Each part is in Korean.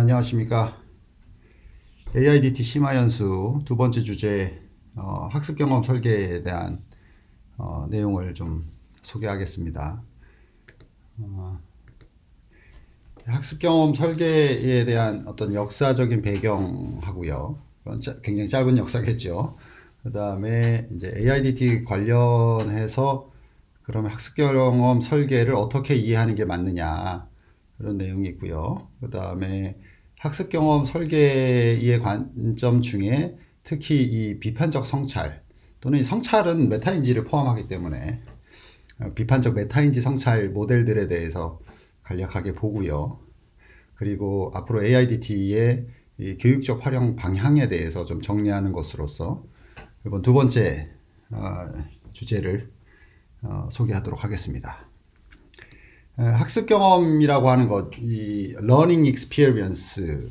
안녕하십니까. AIDT 심화연수 두 번째 주제 학습 경험 설계에 대한 내용을 좀 소개하겠습니다. 학습 경험 설계에 대한 어떤 역사적인 배경하고요. 굉장히 짧은 역사겠죠. 그 다음에 이제 AIDT 관련해서 그러면 학습 경험 설계를 어떻게 이해하는 게 맞느냐 그런 내용이 있고요. 그 다음에 학습 경험 설계의 관점 중에 특히 이 비판적 성찰 또는 이 성찰은 메타인지를 포함하기 때문에 비판적 메타인지 성찰 모델들에 대해서 간략하게 보고요. 그리고 앞으로 AIDT의 이 교육적 활용 방향에 대해서 좀 정리하는 것으로서 이번 두 번째 주제를 소개하도록 하겠습니다. 학습 경험이라고 하는 것, 이 Learning Experience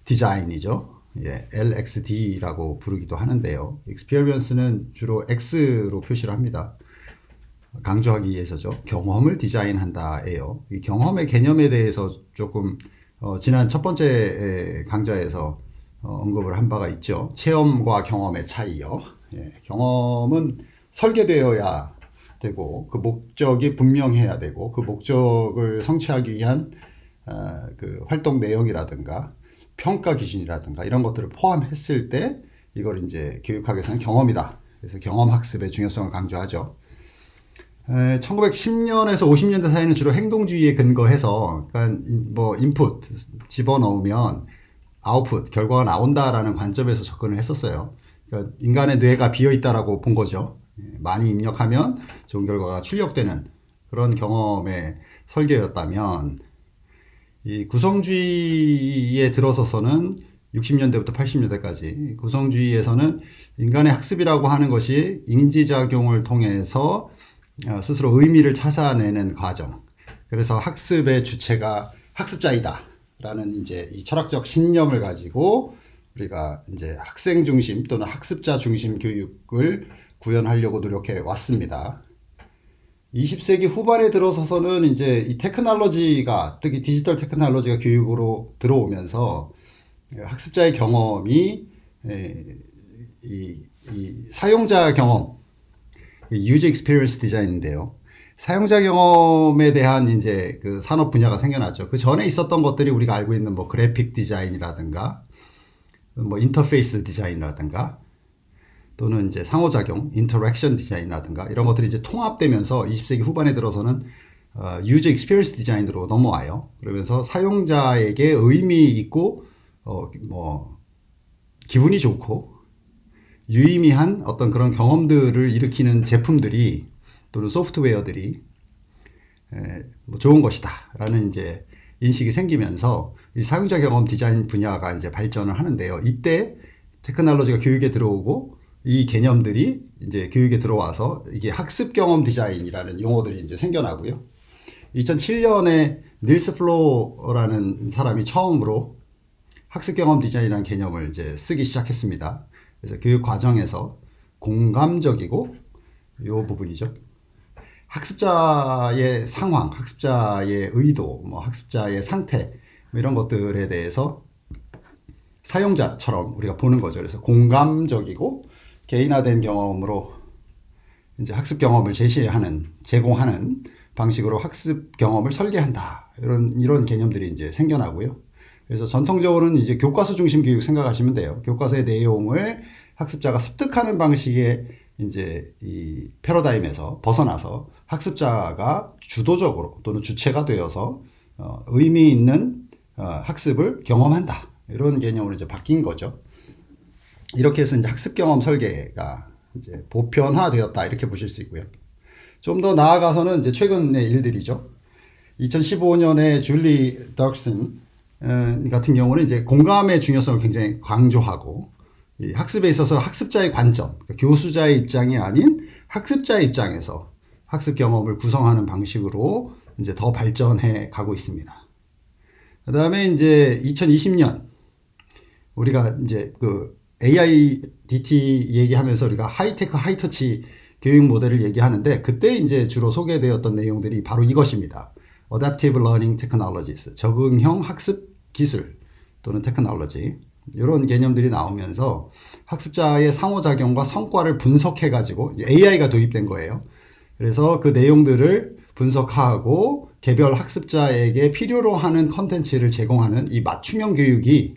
Design이죠. 예, LXD라고 부르기도 하는데요. Experience는 주로 X로 표시를 합니다. 강조하기 위해서죠. 경험을 디자인한다예요. 이 경험의 개념에 대해서 조금 지난 첫 번째 강좌에서 언급을 한 바가 있죠. 체험과 경험의 차이요. 예, 경험은 설계되어야 되고 그 목적이 분명해야 되고 그 목적을 성취하기 위한 그 활동 내용이라든가 평가 기준이라든가 이런 것들을 포함했을 때 이걸 이제 교육학에서는 경험이다. 그래서 경험 학습의 중요성을 강조하죠. 1910년에서 50년대 사이는 주로 행동주의에 근거해서 그러니까 뭐 인풋 집어넣으면 아웃풋 결과가 나온다라는 관점에서 접근을 했었어요. 그러니까 인간의 뇌가 비어 있다라고 본 거죠. 많이 입력하면 좋은 결과가 출력되는 그런 경험의 설계였다면 이 구성주의에 들어서서는 60년대부터 80년대까지 구성주의에서는 인간의 학습이라고 하는 것이 인지작용을 통해서 스스로 의미를 찾아내는 과정. 그래서 학습의 주체가 학습자이다. 라는 이제 이 철학적 신념을 가지고 우리가 이제 학생 중심 또는 학습자 중심 교육을 구현하려고 노력해 왔습니다. 20세기 후반에 들어서서는 이제 이 테크놀로지가, 특히 디지털 테크놀로지가 교육으로 들어오면서 학습자의 경험이 이 사용자 경험, User Experience Design인데요. 사용자 경험에 대한 이제 그 산업 분야가 생겨났죠. 그 전에 있었던 것들이 우리가 알고 있는 뭐 그래픽 디자인이라든가, 뭐 인터페이스 디자인이라든가, 또는 이제 상호작용, 인터랙션 디자인이라든가 이런 것들이 이제 통합되면서 20세기 후반에 들어서는 User Experience 디자인으로 넘어와요. 그러면서 사용자에게 의미 있고, 뭐 기분이 좋고 유의미한 어떤 그런 경험들을 일으키는 제품들이 또는 소프트웨어들이 뭐 좋은 것이다 라는 이제 인식이 생기면서 이 사용자 경험 디자인 분야가 이제 발전을 하는데요. 이때 테크놀로지가 교육에 들어오고 이 개념들이 이제 교육에 들어와서 이게 학습 경험 디자인이라는 용어들이 이제 생겨나고요. 2007년에 닐스 플로라는 사람이 처음으로 학습 경험 디자인이라는 개념을 이제 쓰기 시작했습니다. 그래서 교육 과정에서 공감적이고 이 부분이죠. 학습자의 상황, 학습자의 의도, 뭐 학습자의 상태 뭐 이런 것들에 대해서 사용자처럼 우리가 보는 거죠. 그래서 공감적이고 개인화된 경험으로 이제 학습 경험을 제공하는 방식으로 학습 경험을 설계한다. 이런 개념들이 이제 생겨나고요. 그래서 전통적으로는 이제 교과서 중심 교육 생각하시면 돼요. 교과서의 내용을 학습자가 습득하는 방식의 이제 이 패러다임에서 벗어나서 학습자가 주도적으로 또는 주체가 되어서 의미 있는 학습을 경험한다. 이런 개념으로 이제 바뀐 거죠. 이렇게 해서 이제 학습 경험 설계가 이제 보편화되었다. 이렇게 보실 수 있고요. 좀 더 나아가서는 이제 최근의 일들이죠. 2015년에 줄리 덕슨 같은 경우는 이제 공감의 중요성을 굉장히 강조하고 이 학습에 있어서 학습자의 관점, 그러니까 교수자의 입장이 아닌 학습자의 입장에서 학습 경험을 구성하는 방식으로 이제 더 발전해 가고 있습니다. 그 다음에 이제 2020년 우리가 이제 그 AIDT 얘기하면서 우리가 하이테크 하이터치 교육 모델을 얘기하는데 그때 이제 주로 소개되었던 내용들이 바로 이것입니다. Adaptive Learning Technologies, 적응형 학습 기술 또는 테크놀로지 이런 개념들이 나오면서 학습자의 상호작용과 성과를 분석해가지고 AI가 도입된 거예요. 그래서 그 내용들을 분석하고 개별 학습자에게 필요로 하는 컨텐츠를 제공하는 이 맞춤형 교육이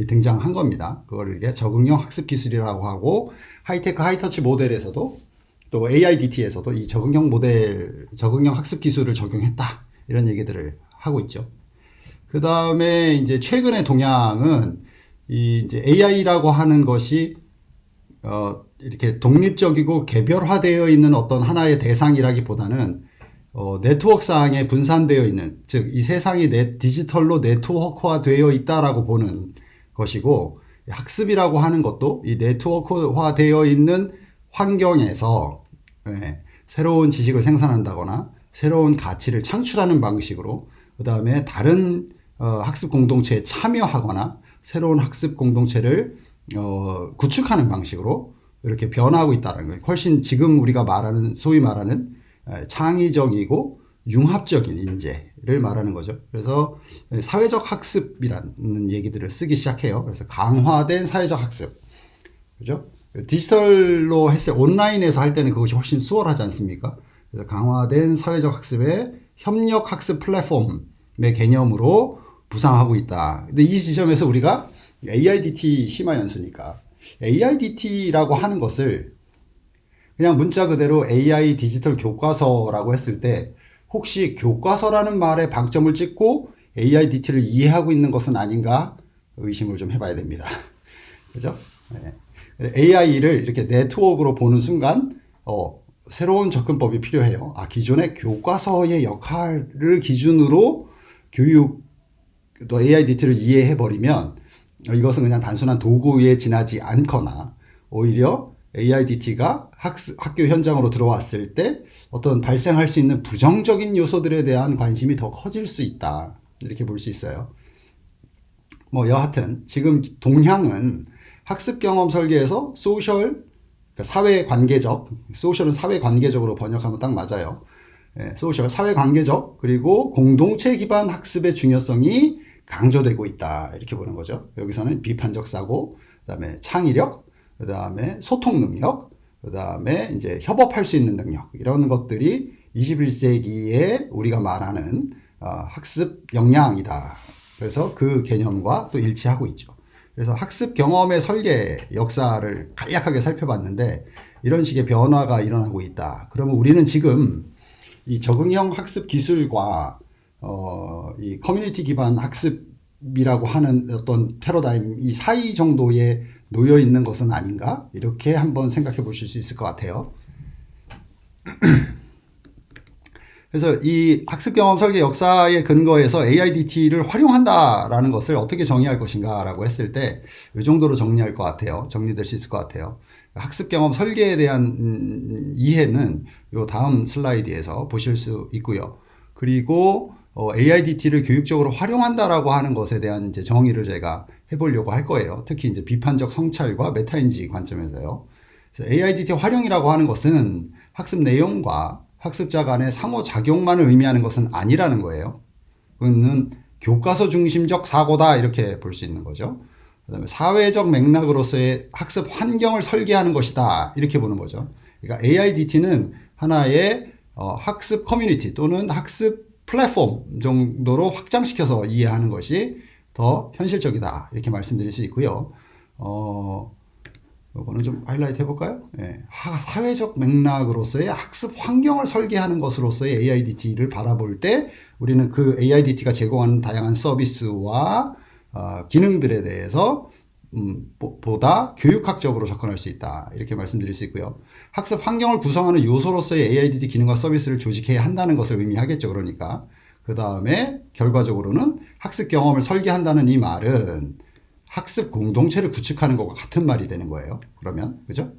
등장한 겁니다. 그걸 이게 적응형 학습 기술이라고 하고 하이테크 하이터치 모델에서도 또 AIDT에서도 이 적응형 학습 기술을 적용했다. 이런 얘기들을 하고 있죠. 그 다음에 이제 최근의 동향은 이제 AI라고 하는 것이 이렇게 독립적이고 개별화되어 있는 어떤 하나의 대상이라기보다는 네트워크상에 분산되어 있는, 즉 이 세상이 디지털로 네트워크화되어 있다라고 보는 것이고, 학습이라고 하는 것도 이 네트워크화되어 있는 환경에서 새로운 지식을 생산한다거나 새로운 가치를 창출하는 방식으로, 그 다음에 다른 학습 공동체에 참여하거나 새로운 학습 공동체를 구축하는 방식으로 이렇게 변화하고 있다는 거예요. 훨씬 지금 우리가 말하는 소위 말하는 창의적이고 융합적인 인재를 말하는 거죠. 그래서 사회적 학습이라는 얘기들을 쓰기 시작해요. 그래서 강화된 사회적 학습, 그죠? 디지털로 했을 온라인에서 할 때는 그것이 훨씬 수월하지 않습니까? 그래서 강화된 사회적 학습의 협력 학습 플랫폼의 개념으로 부상하고 있다. 근데 이 지점에서 우리가 AIDT 심화 연수니까 AIDT라고 하는 것을 그냥 문자 그대로 AI 디지털 교과서라고 했을 때 혹시 교과서라는 말에 방점을 찍고 AIDT를 이해하고 있는 것은 아닌가 의심을 좀 해봐야 됩니다. 그죠? 네. AI를 이렇게 네트워크로 보는 순간 새로운 접근법이 필요해요. 기존의 교과서의 역할을 기준으로 교육 또 AIDT를 이해해버리면 이것은 그냥 단순한 도구에 지나지 않거나 오히려 AIDT가 학교 현장으로 들어왔을 때 어떤 발생할 수 있는 부정적인 요소들에 대한 관심이 더 커질 수 있다. 이렇게 볼 수 있어요. 여하튼 지금 동향은 학습 경험 설계에서 소셜, 그러니까 사회 관계적, 소셜은 사회 관계적으로 번역하면 딱 맞아요. 소셜, 사회 관계적, 그리고 공동체 기반 학습의 중요성이 강조되고 있다. 이렇게 보는 거죠. 여기서는 비판적 사고, 그 다음에 창의력, 그 다음에 소통 능력, 그 다음에 이제 협업할 수 있는 능력, 이런 것들이 21세기에 우리가 말하는 학습 역량이다. 그래서 그 개념과 또 일치하고 있죠. 그래서 학습 경험의 설계 역사를 간략하게 살펴봤는데 이런 식의 변화가 일어나고 있다. 그러면 우리는 지금 이 적응형 학습 기술과 이 커뮤니티 기반 학습이라고 하는 어떤 패러다임 이 사이 정도에 놓여 있는 것은 아닌가? 이렇게 한번 생각해 보실 수 있을 것 같아요. 그래서 이 학습 경험 설계 역사의 근거에서 AIDT를 활용한다라는 것을 어떻게 정의할 것인가 라고 했을 때 이 정도로 정리할 것 같아요. 정리될 수 있을 것 같아요. 학습 경험 설계에 대한 이해는 이 다음 슬라이드에서 보실 수 있고요. 그리고 AIDT를 교육적으로 활용한다라고 하는 것에 대한 이제 정의를 제가 해보려고 할 거예요. 특히 이제 비판적 성찰과 메타인지 관점에서요. 그래서 AIDT 활용이라고 하는 것은 학습 내용과 학습자 간의 상호작용만을 의미하는 것은 아니라는 거예요. 그거는 교과서 중심적 사고다 이렇게 볼 수 있는 거죠. 그 다음에 사회적 맥락으로서의 학습 환경을 설계하는 것이다 이렇게 보는 거죠. 그러니까 AIDT는 하나의 학습 커뮤니티 또는 학습 플랫폼 정도로 확장시켜서 이해하는 것이 더 현실적이다 이렇게 말씀드릴 수 있고요. 이거는 좀 하이라이트 해볼까요? 사회적 맥락으로서의 학습 환경을 설계하는 것으로서의 AIDT를 바라볼 때 우리는 그 AIDT가 제공하는 다양한 서비스와 기능들에 대해서 보다 교육학적으로 접근할 수 있다 이렇게 말씀드릴 수 있고요. 학습 환경을 구성하는 요소로서의 AIDT 기능과 서비스를 조직해야 한다는 것을 의미하겠죠. 그러니까 그 다음에 결과적으로는 학습 경험을 설계한다는 이 말은 학습 공동체를 구축하는 것과 같은 말이 되는 거예요. 그러면 그죠?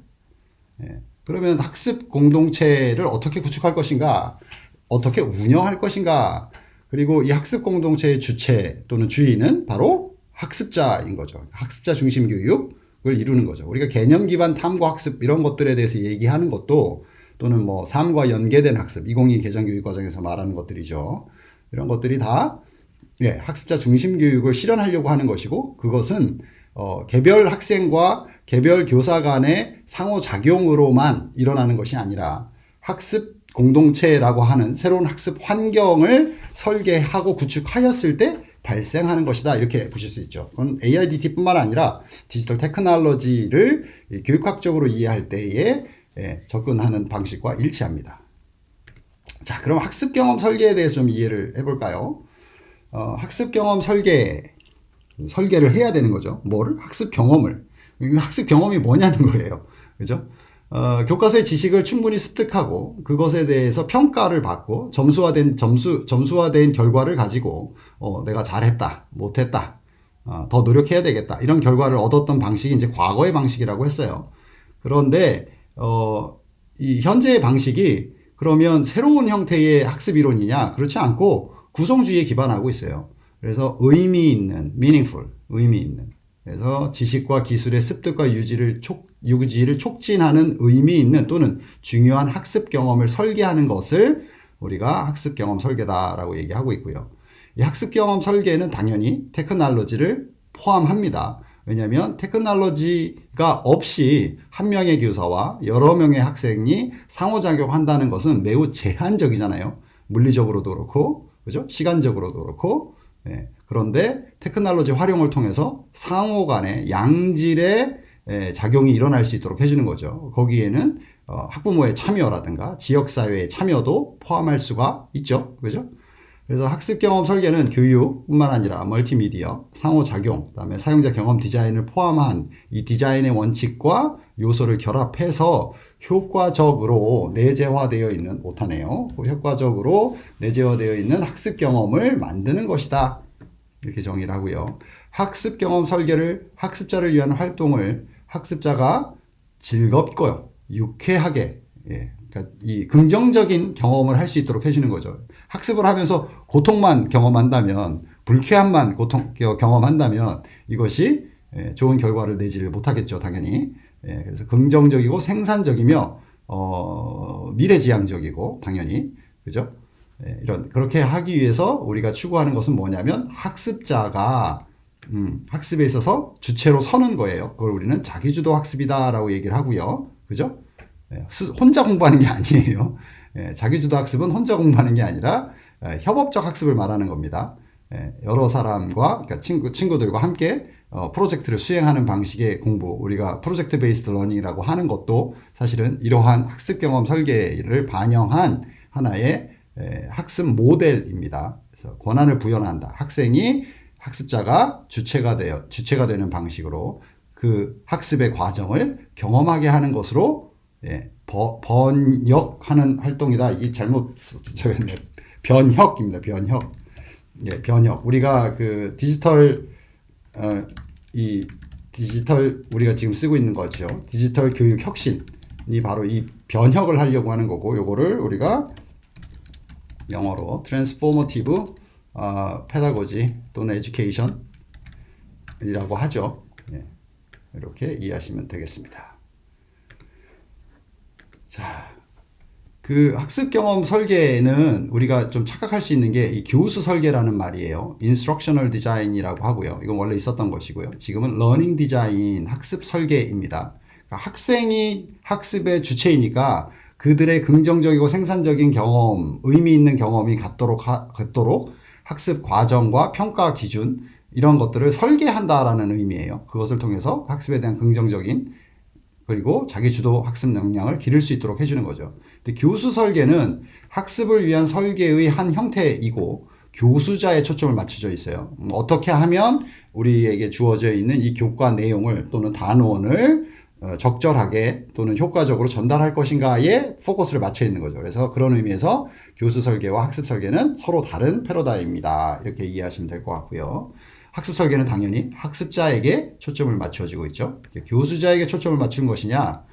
그러면 학습 공동체를 어떻게 구축할 것인가, 어떻게 운영할 것인가, 그리고 이 학습 공동체의 주체 또는 주인은 바로 학습자인 거죠. 학습자 중심 교육을 이루는 거죠. 우리가 개념 기반 탐구 학습 이런 것들에 대해서 얘기하는 것도 또는 뭐 삶과 연계된 학습 2022 개정 교육 과정에서 말하는 것들이죠. 이런 것들이 다 예, 학습자 중심 교육을 실현하려고 하는 것이고, 그것은 개별 학생과 개별 교사 간의 상호작용으로만 일어나는 것이 아니라 학습 공동체라고 하는 새로운 학습 환경을 설계하고 구축하였을 때 발생하는 것이다. 이렇게 보실 수 있죠. 그건 AIDT뿐만 아니라 디지털 테크놀로지를 교육학적으로 이해할 때에 접근하는 방식과 일치합니다. 자, 그럼 학습 경험 설계에 대해서 좀 이해를 해볼까요? 학습 경험 설계를 해야 되는 거죠. 뭐를? 학습 경험을. 학습 경험이 뭐냐는 거예요. 그죠? 교과서의 지식을 충분히 습득하고 그것에 대해서 평가를 받고 점수화된 결과를 가지고 내가 잘했다, 못했다, 더 노력해야 되겠다 이런 결과를 얻었던 방식이 이제 과거의 방식이라고 했어요. 그런데 이 현재의 방식이 그러면 새로운 형태의 학습 이론이냐? 그렇지 않고 구성주의에 기반하고 있어요. 그래서 의미 있는, meaningful, 의미 있는. 그래서 지식과 기술의 습득과 유지를 촉진하는 의미 있는 또는 중요한 학습 경험을 설계하는 것을 우리가 학습 경험 설계다라고 얘기하고 있고요. 이 학습 경험 설계는 당연히 테크놀로지를 포함합니다. 왜냐하면 테크놀로지가 없이 한 명의 교사와 여러 명의 학생이 상호작용한다는 것은 매우 제한적이잖아요. 물리적으로도 그렇고, 그죠? 시간적으로도 그렇고. 예. 그런데 테크놀로지 활용을 통해서 상호 간의 양질의 작용이 일어날 수 있도록 해주는 거죠. 거기에는 학부모의 참여라든가 지역사회의 참여도 포함할 수가 있죠. 그죠? 그래서 학습 경험 설계는 교육뿐만 아니라 멀티미디어, 상호작용, 그다음에 사용자 경험 디자인을 포함한 이 디자인의 원칙과 요소를 결합해서 효과적으로 내재화되어 있는, 못하네요. 효과적으로 내재화되어 있는 학습 경험을 만드는 것이다. 이렇게 정의를 하고요. 학습 경험 설계를 학습자를 위한 활동을 학습자가 즐겁고 유쾌하게, 그러니까 이 긍정적인 경험을 할 수 있도록 해주는 거죠. 학습을 하면서 고통만 경험한다면, 불쾌함만 경험한다면 이것이 좋은 결과를 내지를 못하겠죠, 당연히. 그래서 긍정적이고 생산적이며 미래지향적이고 당연히, 그죠? 그렇게 하기 위해서 우리가 추구하는 것은 뭐냐면 학습자가 학습에 있어서 주체로 서는 거예요. 그걸 우리는 자기주도 학습이다라고 얘기를 하고요, 그죠? 혼자 공부하는 게 아니에요. 자기주도 학습은 혼자 공부하는 게 아니라 협업적 학습을 말하는 겁니다. 여러 사람과, 그러니까 친구들과 함께 프로젝트를 수행하는 방식의 공부, 우리가 프로젝트 베이스드 러닝이라고 하는 것도 사실은 이러한 학습 경험 설계를 반영한 하나의 학습 모델입니다. 그래서 권한을 부여한다. 학생이 학습자가 주체가 되는 방식으로 그 학습의 과정을 경험하게 하는 것으로 번역하는 활동이다. 이게 잘못 적었네. 변혁입니다. 변혁. 변혁. 우리가 그 디지털 우리가 지금 쓰고 있는 거죠. 디지털 교육 혁신이 바로 이 변혁을 하려고 하는 거고, 요거를 우리가 영어로 transformative pedagogy 또는 education이라고 하죠. 이렇게 이해하시면 되겠습니다. 자, 그 학습 경험 설계는 우리가 좀 착각할 수 있는 게 이 교수 설계라는 말이에요. instructional design이라고 하고요. 이건 원래 있었던 것이고요. 지금은 learning design, 학습 설계입니다. 그러니까 학생이 학습의 주체이니까 그들의 긍정적이고 생산적인 경험, 의미 있는 경험이 갖도록 학습 과정과 평가 기준 이런 것들을 설계한다라는 의미예요. 그것을 통해서 학습에 대한 긍정적인 그리고 자기주도 학습 역량을 기를 수 있도록 해주는 거죠. 근데 교수 설계는 학습을 위한 설계의 한 형태이고 교수자의 초점을 맞춰져 있어요. 어떻게 하면 우리에게 주어져 있는 이 교과 내용을 또는 단원을 적절하게 또는 효과적으로 전달할 것인가에 포커스를 맞춰 있는 거죠. 그래서 그런 의미에서 교수 설계와 학습 설계는 서로 다른 패러다임이다. 이렇게 이해하시면 될 것 같고요. 학습 설계는 당연히 학습자에게 초점을 맞춰지고 있죠. 교수자에게 초점을 맞춘 것이냐,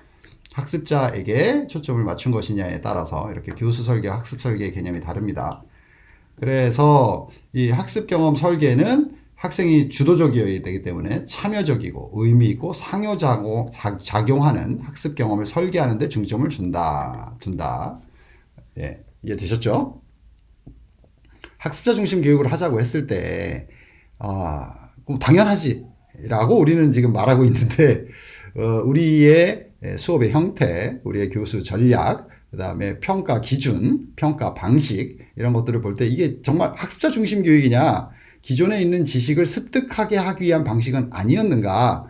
학습자에게 초점을 맞춘 것이냐에 따라서 이렇게 교수 설계와 학습 설계의 개념이 다릅니다. 그래서 이 학습 경험 설계는 학생이 주도적이어야 되기 때문에 참여적이고 의미 있고 상호작용하는 학습 경험을 설계하는 데 중점을 둔다. 이해되셨죠? 학습자 중심 교육을 하자고 했을 때, 그럼 당연하지라고 우리는 지금 말하고 있는데, 우리의 수업의 형태, 우리의 교수 전략, 그 다음에 평가 기준, 평가 방식, 이런 것들을 볼 때 이게 정말 학습자 중심 교육이냐, 기존에 있는 지식을 습득하게 하기 위한 방식은 아니었는가,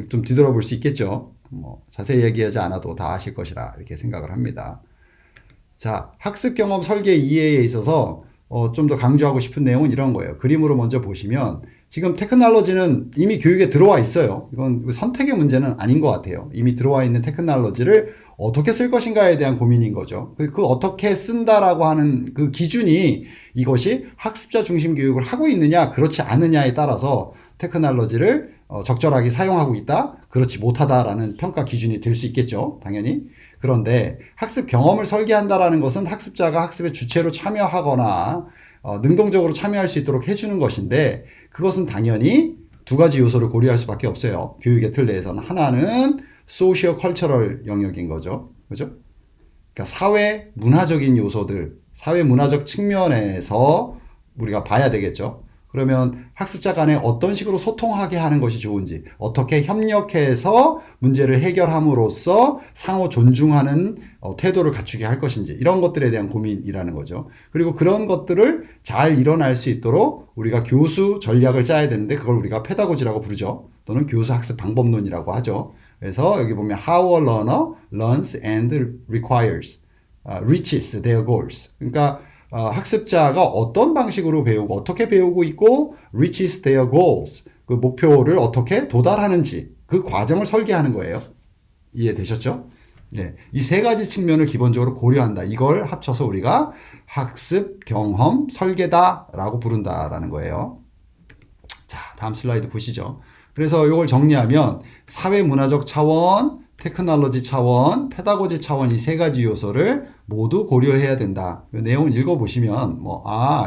좀 뒤돌아볼 수 있겠죠. 뭐 자세히 얘기하지 않아도 다 아실 것이라 이렇게 생각을 합니다. 자, 학습 경험 설계 이해에 있어서 좀 더 강조하고 싶은 내용은 이런 거예요. 그림으로 먼저 보시면 지금 테크놀로지는 이미 교육에 들어와 있어요. 이건 선택의 문제는 아닌 것 같아요. 이미 들어와 있는 테크놀로지를 어떻게 쓸 것인가에 대한 고민인 거죠. 그 어떻게 쓴다라고 하는 그 기준이 이것이 학습자 중심 교육을 하고 있느냐 그렇지 않느냐에 따라서 테크놀로지를 적절하게 사용하고 있다, 그렇지 못하다라는 평가 기준이 될 수 있겠죠. 당연히. 그런데 학습 경험을 설계한다라는 것은 학습자가 학습의 주체로 참여하거나 능동적으로 참여할 수 있도록 해주는 것인데, 그것은 당연히 두 가지 요소를 고려할 수밖에 없어요. 교육의 틀 내에서는. 하나는 소시오 컬처럴 영역인 거죠. 그죠? 그러니까 사회 문화적인 요소들, 사회 문화적 측면에서 우리가 봐야 되겠죠. 그러면 학습자 간에 어떤 식으로 소통하게 하는 것이 좋은지, 어떻게 협력해서 문제를 해결함으로써 상호 존중하는 태도를 갖추게 할 것인지, 이런 것들에 대한 고민이라는 거죠. 그리고 그런 것들을 잘 일어날 수 있도록 우리가 교수 전략을 짜야 되는데, 그걸 우리가 페다고지라고 부르죠. 또는 교수 학습 방법론이라고 하죠. 그래서 여기 보면 how a learner learns and reaches their goals. 그러니까 학습자가 어떤 방식으로 배우고 어떻게 배우고 있고 reaches their goals, 그 목표를 어떻게 도달하는지 그 과정을 설계하는 거예요. 이해되셨죠? 예, 이 세 가지 측면을 기본적으로 고려한다. 이걸 합쳐서 우리가 학습 경험 설계다라고 부른다라는 거예요. 자, 다음 슬라이드 보시죠. 그래서 이걸 정리하면 사회 문화적 차원, 테크놀로지 차원, 페다고지 차원, 이 세 가지 요소를 모두 고려해야 된다. 이 내용을 읽어보시면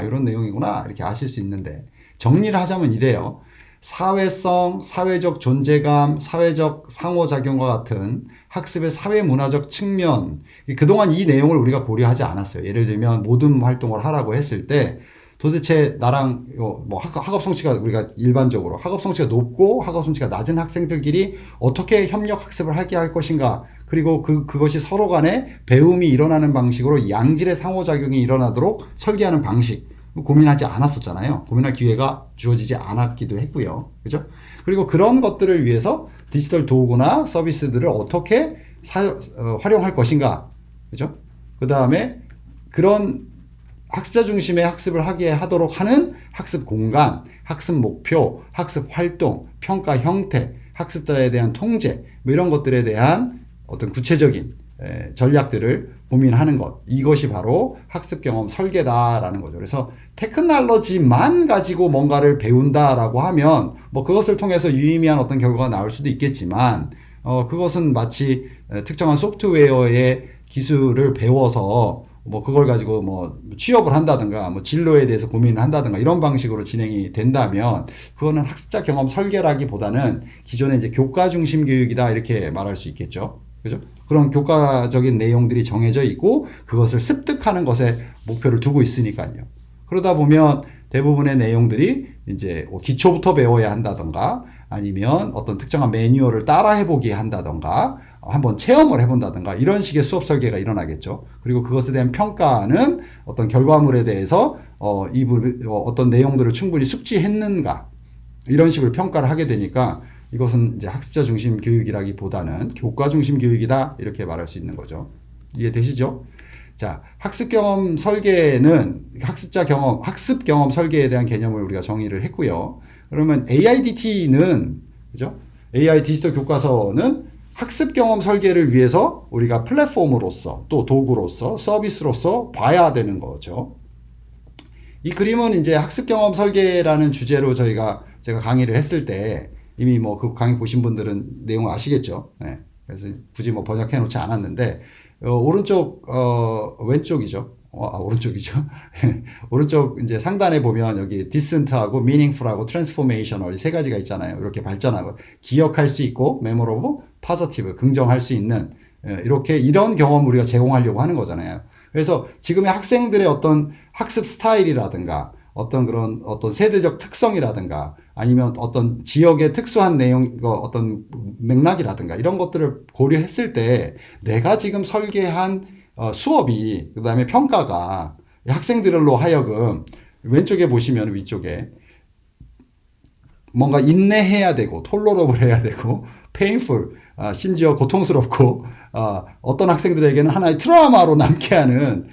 이런 내용이구나 이렇게 아실 수 있는데, 정리를 하자면 이래요. 사회성, 사회적 존재감, 사회적 상호작용과 같은 학습의 사회문화적 측면, 그동안 이 내용을 우리가 고려하지 않았어요. 예를 들면 모든 활동을 하라고 했을 때 도대체 나랑 학업 성취가, 우리가 일반적으로 학업 성취가 높고 학업 성취가 낮은 학생들끼리 어떻게 협력 학습을 하게 할 것인가, 그리고 그것이 서로 간에 배움이 일어나는 방식으로 양질의 상호작용이 일어나도록 설계하는 방식, 고민하지 않았었잖아요. 고민할 기회가 주어지지 않았기도 했고요. 그죠? 그리고 그런 것들을 위해서 디지털 도구나 서비스들을 어떻게 활용할 것인가. 그죠? 그 다음에 그런 학습자 중심의 학습을 하게 하도록 하는 학습 공간, 학습 목표, 학습 활동, 평가 형태, 학습자에 대한 통제, 이런 것들에 대한 어떤 구체적인 전략들을 고민하는 것, 이것이 바로 학습 경험 설계다라는 거죠. 그래서 테크놀로지만 가지고 뭔가를 배운다라고 하면 그것을 통해서 유의미한 어떤 결과가 나올 수도 있겠지만, 그것은 마치 특정한 소프트웨어의 기술을 배워서 그걸 가지고 취업을 한다든가 진로에 대해서 고민을 한다든가 이런 방식으로 진행이 된다면, 그거는 학습자 경험 설계라기보다는 기존의 이제 교과 중심 교육이다 이렇게 말할 수 있겠죠. 그죠? 그런 교과적인 내용들이 정해져 있고 그것을 습득하는 것에 목표를 두고 있으니까요. 그러다 보면 대부분의 내용들이 이제 기초부터 배워야 한다던가, 아니면 어떤 특정한 매뉴얼을 따라 해보기 한다던가, 한번 체험을 해본다던가, 이런 식의 수업 설계가 일어나겠죠. 그리고 그것에 대한 평가는 어떤 결과물에 대해서 어떤 내용들을 충분히 숙지했는가, 이런 식으로 평가를 하게 되니까 이것은 이제 학습자 중심 교육이라기보다는 교과 중심 교육이다 이렇게 말할 수 있는 거죠. 이해되시죠? 자, 학습 경험 설계는 학습 경험 설계에 대한 개념을 우리가 정의를 했고요. 그러면 AIDT는, 그죠? AI 디지털 교과서는 학습 경험 설계를 위해서 우리가 플랫폼으로서, 또 도구로서, 서비스로서 봐야 되는 거죠. 이 그림은 이제 학습 경험 설계라는 주제로 제가 강의를 했을 때 이미 그 강의 보신 분들은 내용을 아시겠죠. 네. 그래서 굳이 번역해 놓지 않았는데, 왼쪽이죠. 오른쪽이죠. 오른쪽 이제 상단에 보면 여기 decent하고 meaningful하고 transformational 세 가지가 있잖아요. 이렇게 발전하고 기억할 수 있고 memorable, positive 긍정할 수 있는, 이런 경험을 우리가 제공하려고 하는 거잖아요. 그래서 지금의 학생들의 어떤 학습 스타일이라든가 어떤 세대적 특성이라든가 아니면 어떤 지역의 특수한 내용, 어떤 맥락이라든가 이런 것들을 고려했을 때 내가 지금 설계한 수업이, 그 다음에 평가가 학생들로 하여금 왼쪽에 보시면 위쪽에 뭔가 인내해야 되고 톨러러블 해야 되고 painful, 심지어 고통스럽고 어떤 학생들에게는 하나의 트라우마로 남게 하는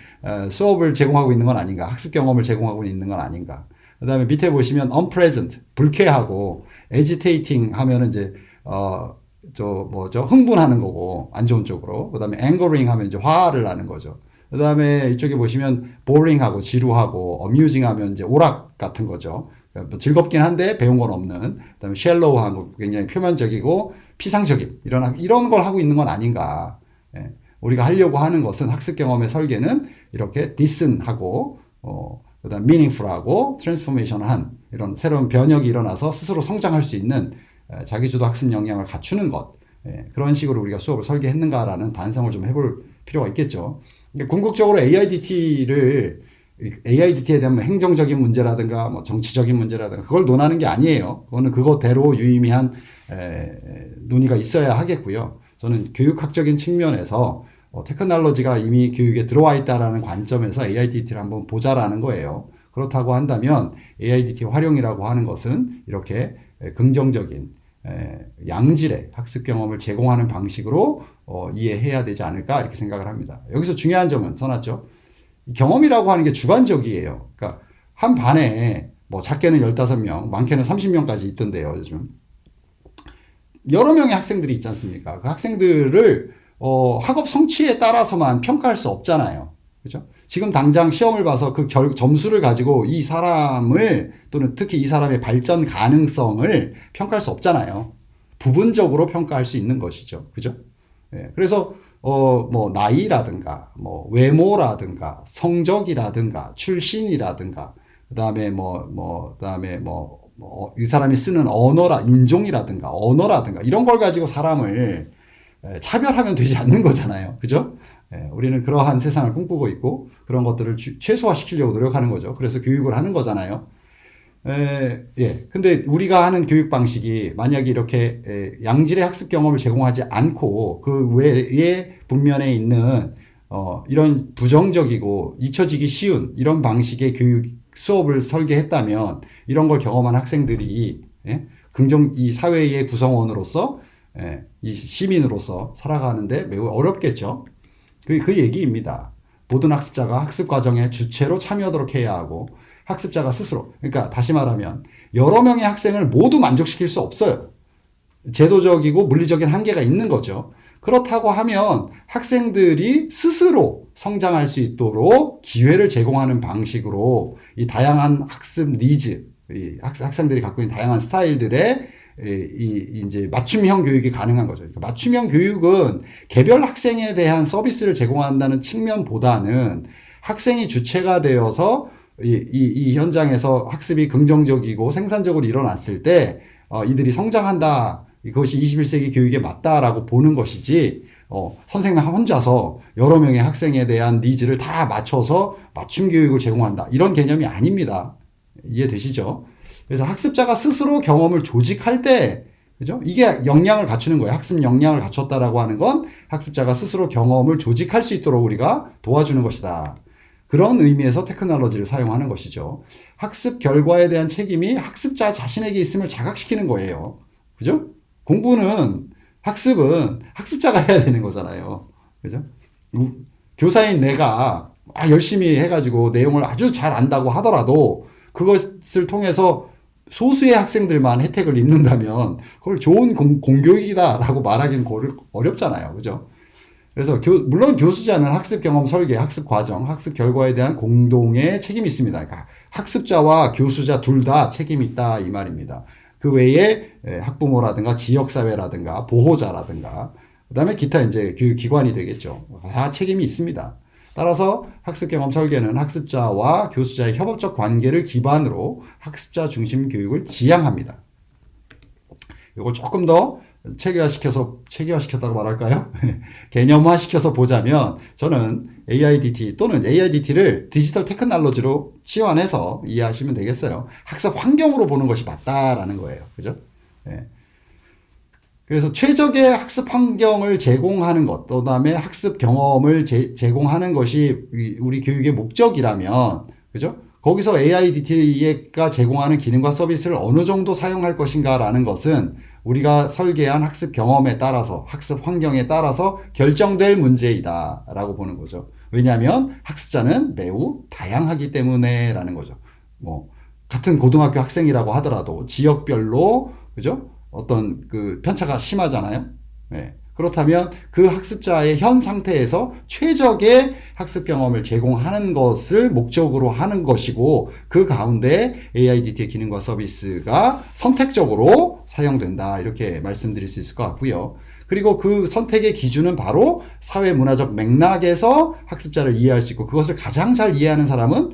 수업을 제공하고 있는 건 아닌가, 학습 경험을 제공하고 있는 건 아닌가. 그 다음에 밑에 보시면 unpleasant, 불쾌하고 agitating 하면은 이제 흥분하는 거고 안 좋은 쪽으로. 그 다음에 angering 하면 이제 화를 나는 거죠. 그 다음에 이쪽에 보시면 boring하고 지루하고 amusing 하면 이제 오락 같은 거죠. 뭐 즐겁긴 한데 배운 건 없는. 그다음에 shallow하고 굉장히 표면적이고 피상적인 이런 걸 하고 있는 건 아닌가. 예. 우리가 하려고 하는 것은 학습 경험의 설계는 이렇게 decent하고 그다음 meaningful하고 transformation한 이런 새로운 변혁이 일어나서 스스로 성장할 수 있는 자기주도 학습 역량을 갖추는 것. 예. 그런 식으로 우리가 수업을 설계했는가라는 반성을 좀 해볼 필요가 있겠죠. 궁극적으로 AIDT에 대한 행정적인 문제라든가 뭐 정치적인 문제라든가 그걸 논하는 게 아니에요. 그거는 그거대로 유의미한 논의가 있어야 하겠고요. 저는 교육학적인 측면에서 테크놀로지가 이미 교육에 들어와 있다라는 관점에서 AIDT를 한번 보자라는 거예요. 그렇다고 한다면 AIDT 활용이라고 하는 것은 이렇게 긍정적인 양질의 학습 경험을 제공하는 방식으로 이해해야 되지 않을까 이렇게 생각을 합니다. 여기서 중요한 점은 써놨죠. 경험이라고 하는 게 주관적이에요. 그러니까 한 반에 뭐 작게는 15명, 많게는 30명까지 있던데요, 요즘. 여러 명의 학생들이 있지 않습니까? 그 학생들을 학업 성취에 따라서만 평가할 수 없잖아요. 그죠? 지금 당장 시험을 봐서 그 점수를 가지고 이 사람을 또는 특히 이 사람의 발전 가능성을 평가할 수 없잖아요. 부분적으로 평가할 수 있는 것이죠. 그죠? 예, 그래서 뭐 나이라든가 뭐 외모라든가 성적이라든가 출신이라든가 그다음에 이 사람이 쓰는 인종이라든가 언어라든가 이런 걸 가지고 사람을 차별하면 되지 않는 거잖아요. 그죠? 우리는 그러한 세상을 꿈꾸고 있고 그런 것들을 최소화시키려고 노력하는 거죠. 그래서 교육을 하는 거잖아요. 근데 우리가 하는 교육 방식이 만약에 이렇게 양질의 학습 경험을 제공하지 않고 그 외에 분면에 있는 이런 부정적이고 잊혀지기 쉬운 이런 방식의 교육 수업을 설계했다면 이런 걸 경험한 학생들이 이 사회의 구성원으로서 이 시민으로서 살아가는데 매우 어렵겠죠. 그 얘기입니다. 모든 학습자가 학습 과정에 주체로 참여하도록 해야 하고 학습자가 스스로, 그러니까 다시 말하면 여러 명의 학생을 모두 만족시킬 수 없어요. 제도적이고 물리적인 한계가 있는 거죠. 그렇다고 하면 학생들이 스스로 성장할 수 있도록 기회를 제공하는 방식으로 이 다양한 학습 니즈, 학생들이 갖고 있는 다양한 스타일들의 이제 맞춤형 교육이 가능한 거죠. 그러니까 맞춤형 교육은 개별 학생에 대한 서비스를 제공한다는 측면보다는 학생이 주체가 되어서 이 현장에서 학습이 긍정적이고 생산적으로 일어났을 때 이들이 성장한다. 이것이 21세기 교육에 맞다라고 보는 것이지 선생님 혼자서 여러 명의 학생에 대한 니즈를 다 맞춰서 맞춤 교육을 제공한다. 이런 개념이 아닙니다. 이해되시죠? 그래서 학습자가 스스로 경험을 조직할 때 그죠? 이게 역량을 갖추는 거예요. 학습 역량을 갖췄다라고 하는 건 학습자가 스스로 경험을 조직할 수 있도록 우리가 도와주는 것이다. 그런 의미에서 테크놀로지를 사용하는 것이죠. 학습 결과에 대한 책임이 학습자 자신에게 있음을 자각시키는 거예요. 그죠? 학습은 학습자가 해야 되는 거잖아요. 그죠? 교사인 내가 열심히 해가지고 내용을 아주 잘 안다고 하더라도 그것을 통해서 소수의 학생들만 혜택을 입는다면 그걸 좋은 공교육이다라고 말하기는 어렵잖아요. 그죠? 그래서 물론 교수자는 학습 경험 설계, 학습 과정, 학습 결과에 대한 공동의 책임이 있습니다. 그러니까 학습자와 교수자 둘 다 책임이 있다 이 말입니다. 그 외에 학부모라든가 지역사회라든가 보호자라든가 그다음에 기타 이제 교육기관이 되겠죠. 다 책임이 있습니다. 따라서 학습 경험 설계는 학습자와 교수자의 협업적 관계를 기반으로 학습자 중심 교육을 지향합니다. 이걸 조금 더 체계화시켰다고 말할까요? 개념화시켜서 보자면 저는 AIDT 또는 AIDT를 디지털 테크놀로지로 치환해서 이해하시면 되겠어요. 학습 환경으로 보는 것이 맞다라는 거예요. 그죠? 예. 그래서 최적의 학습 환경을 제공하는 것, 또 다음에 학습 경험을 제공하는 것이 우리 교육의 목적이라면, 그죠? 거기서 AIDT가 제공하는 기능과 서비스를 어느 정도 사용할 것인가라는 것은 우리가 설계한 학습 경험에 따라서, 학습 환경에 따라서 결정될 문제이다라고 보는 거죠. 왜냐하면 학습자는 매우 다양하기 때문에라는 거죠. 뭐, 같은 고등학교 학생이라고 하더라도 지역별로, 그죠? 어떤 그 편차가 심하잖아요. 네. 그렇다면 그 학습자의 현 상태에서 최적의 학습 경험을 제공하는 것을 목적으로 하는 것이고 그 가운데 AIDT의 기능과 서비스가 선택적으로 사용된다. 이렇게 말씀드릴 수 있을 것 같고요. 그리고 그 선택의 기준은 바로 사회 문화적 맥락에서 학습자를 이해할 수 있고 그것을 가장 잘 이해하는 사람은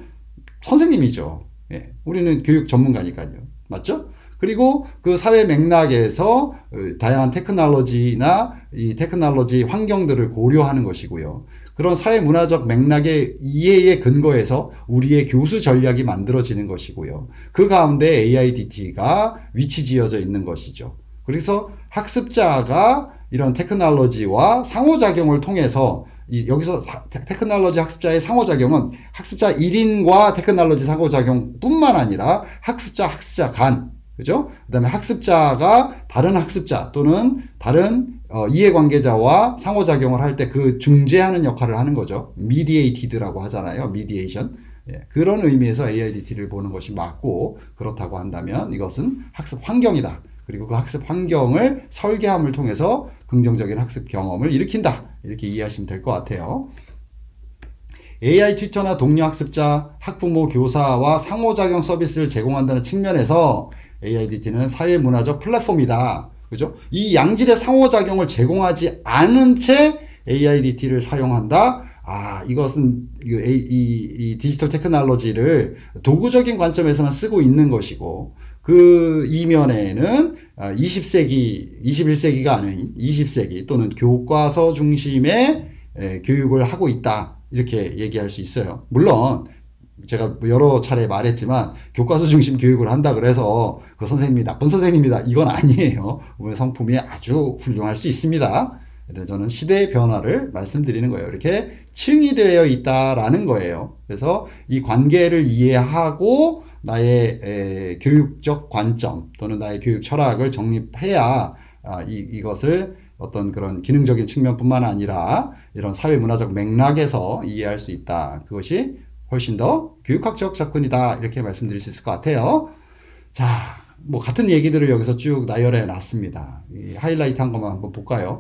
선생님이죠. 예. 우리는 교육 전문가니까요. 맞죠? 그리고 그 사회 맥락에서 다양한 테크놀로지나 이 테크놀로지 환경들을 고려하는 것이고요. 그런 사회 문화적 맥락의 이해에 근거해서 우리의 교수 전략이 만들어지는 것이고요. 그 가운데 AIDT가 위치지어져 있는 것이죠. 그래서 학습자가 이런 테크놀로지와 상호작용을 통해서 여기서 테크놀로지 학습자의 상호작용은 학습자 1인과 테크놀로지 상호작용 뿐만 아니라 학습자 간 그죠? 그 다음에 학습자가 다른 학습자 또는 다른 이해관계자와 상호작용을 할 때 그 중재하는 역할을 하는 거죠. mediated라고 하잖아요. mediation. 예, 그런 의미에서 AIDT를 보는 것이 맞고 그렇다고 한다면 이것은 학습 환경이다. 그리고 그 학습 환경을 설계함을 통해서 긍정적인 학습 경험을 일으킨다. 이렇게 이해하시면 될 것 같아요. AI 튜터나 동료 학습자, 학부모, 교사와 상호작용 서비스를 제공한다는 측면에서 AIDT는 사회문화적 플랫폼이다. 그죠? 이 양질의 상호작용을 제공하지 않은 채 AIDT를 사용한다. 이것은 이 디지털 테크놀로지를 도구적인 관점에서만 쓰고 있는 것이고, 그 이면에는 21세기가 아닌 20세기 또는 교과서 중심의 교육을 하고 있다. 이렇게 얘기할 수 있어요. 물론, 제가 여러 차례 말했지만 교과서 중심 교육을 한다 그래서 그 선생님이 나쁜 선생님이다 이건 아니에요. 성품이 아주 훌륭할 수 있습니다. 저는 시대의 변화를 말씀드리는 거예요. 이렇게 층이 되어 있다라는 거예요. 그래서 이 관계를 이해하고 나의 교육적 관점 또는 나의 교육 철학을 정립해야 이것을 어떤 그런 기능적인 측면뿐만 아니라 이런 사회 문화적 맥락에서 이해할 수 있다. 그것이 훨씬 더 교육학적 접근이다. 이렇게 말씀드릴 수 있을 것 같아요. 자, 뭐 같은 얘기들을 여기서 쭉 나열해 놨습니다. 하이라이트 한 것만 한번 볼까요?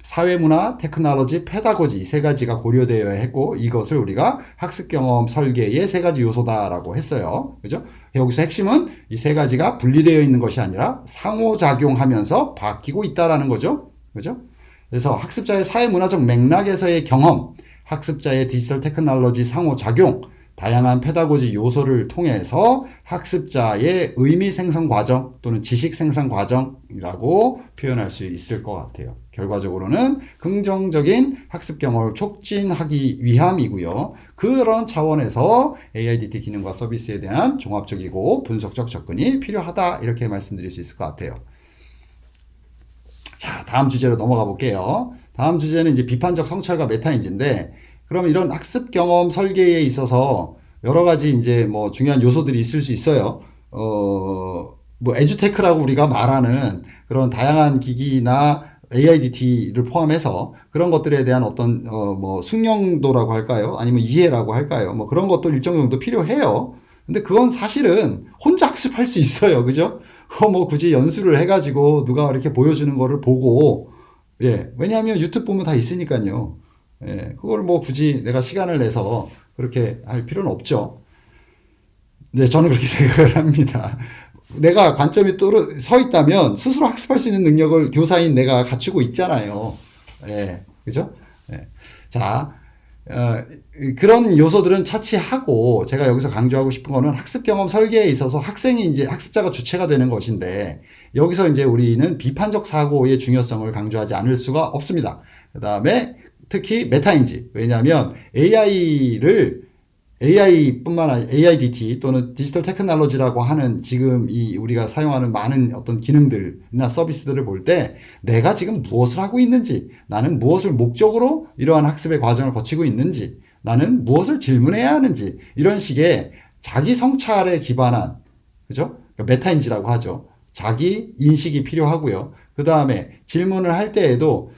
사회문화, 테크놀로지, 페다고지 이 세 가지가 고려되어야 했고 이것을 우리가 학습 경험 설계의 세 가지 요소다라고 했어요. 그죠? 여기서 핵심은 이 세 가지가 분리되어 있는 것이 아니라 상호작용하면서 바뀌고 있다라는 거죠. 그죠? 그래서 학습자의 사회문화적 맥락에서의 경험, 학습자의 디지털 테크놀로지 상호작용, 다양한 페다고지 요소를 통해서 학습자의 의미 생성 과정 또는 지식 생성 과정이라고 표현할 수 있을 것 같아요. 결과적으로는 긍정적인 학습 경험을 촉진하기 위함이고요. 그런 차원에서 AIDT 기능과 서비스에 대한 종합적이고 분석적 접근이 필요하다. 이렇게 말씀드릴 수 있을 것 같아요. 자, 다음 주제로 넘어가 볼게요. 다음 주제는 이제 비판적 성찰과 메타인지인데, 그럼 이런 학습 경험 설계에 있어서 여러 가지 이제 뭐 중요한 요소들이 있을 수 있어요. 뭐 에듀테크라고 우리가 말하는 그런 다양한 기기나 AIDT를 포함해서 그런 것들에 대한 어떤 뭐 숙련도라고 할까요? 아니면 이해라고 할까요? 뭐 그런 것도 일정 정도 필요해요. 근데 그건 사실은 혼자 학습할 수 있어요. 그죠? 뭐 굳이 연수를 해가지고 누가 이렇게 보여주는 거를 보고, 예. 왜냐하면 유튜브 보면 다 있으니까요. 예. 그걸 뭐 굳이 내가 시간을 내서 그렇게 할 필요는 없죠. 네, 저는 그렇게 생각을 합니다. 내가 관점이 서 있다면 스스로 학습할 수 있는 능력을 교사인 내가 갖추고 있잖아요. 예. 그죠? 예. 자. 그런 요소들은 차치하고 제가 여기서 강조하고 싶은 거는 학습 경험 설계에 있어서 학생이 이제 학습자가 주체가 되는 것인데 여기서 이제 우리는 비판적 사고의 중요성을 강조하지 않을 수가 없습니다. 그 다음에 특히 메타인지. 왜냐하면 AI뿐만 아니라 AIDT 또는 디지털 테크놀로지라고 하는 지금 이 우리가 사용하는 많은 어떤 기능들이나 서비스들을 볼 때 내가 지금 무엇을 하고 있는지, 나는 무엇을 목적으로 이러한 학습의 과정을 거치고 있는지, 나는 무엇을 질문해야 하는지, 이런 식의 자기 성찰에 기반한, 그죠? 메타인지라고 하죠. 자기 인식이 필요하고요. 그 다음에 질문을 할 때에도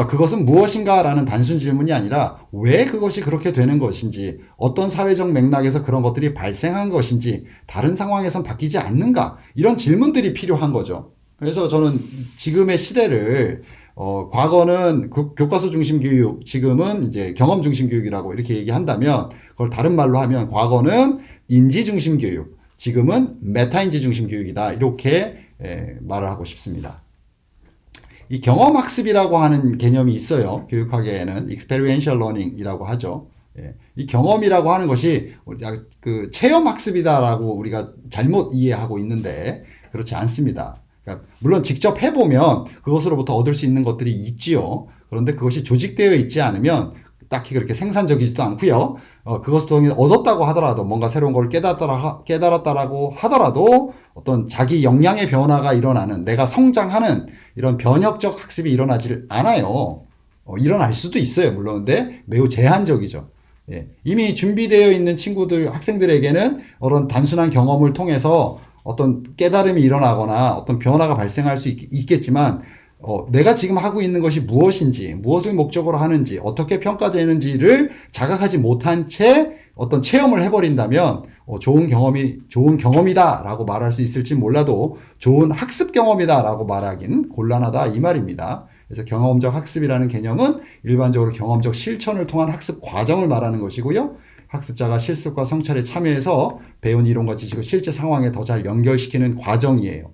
그것은 무엇인가 라는 단순 질문이 아니라 왜 그것이 그렇게 되는 것인지, 어떤 사회적 맥락에서 그런 것들이 발생한 것인지, 다른 상황에선 바뀌지 않는가, 이런 질문들이 필요한 거죠. 그래서 저는 지금의 시대를 과거는 교과서 중심 교육, 지금은 이제 경험 중심 교육이라고 이렇게 얘기한다면, 그걸 다른 말로 하면 과거는 인지 중심 교육, 지금은 메타인지 중심 교육이다, 이렇게 말을 하고 싶습니다. 이 경험학습이라고 하는 개념이 있어요. 교육학에는 experiential learning이라고 하죠. 이 경험이라고 하는 것이 그 체험학습이다라고 우리가 잘못 이해하고 있는데 그렇지 않습니다. 그러니까 물론 직접 해보면 그것으로부터 얻을 수 있는 것들이 있지요. 그런데 그것이 조직되어 있지 않으면 딱히 그렇게 생산적이지도 않고요. 그것을 통해 얻었다고 하더라도, 뭔가 새로운 걸 깨달았다라고 하더라도 어떤 자기 역량의 변화가 일어나는, 내가 성장하는 이런 변혁적 학습이 일어나질 않아요. 일어날 수도 있어요. 물론. 근데 매우 제한적이죠. 이미 준비되어 있는 친구들, 학생들에게는 어떤 단순한 경험을 통해서 어떤 깨달음이 일어나거나 어떤 변화가 발생할 수 있겠지만, 내가 지금 하고 있는 것이 무엇인지, 무엇을 목적으로 하는지, 어떻게 평가되는지를 자각하지 못한 채 어떤 체험을 해버린다면, 좋은 경험이다라고 말할 수 있을지 몰라도 좋은 학습 경험이다라고 말하긴 곤란하다, 이 말입니다. 그래서 경험적 학습이라는 개념은 일반적으로 경험적 실천을 통한 학습 과정을 말하는 것이고요. 학습자가 실습과 성찰에 참여해서 배운 이론과 지식을 실제 상황에 더 잘 연결시키는 과정이에요.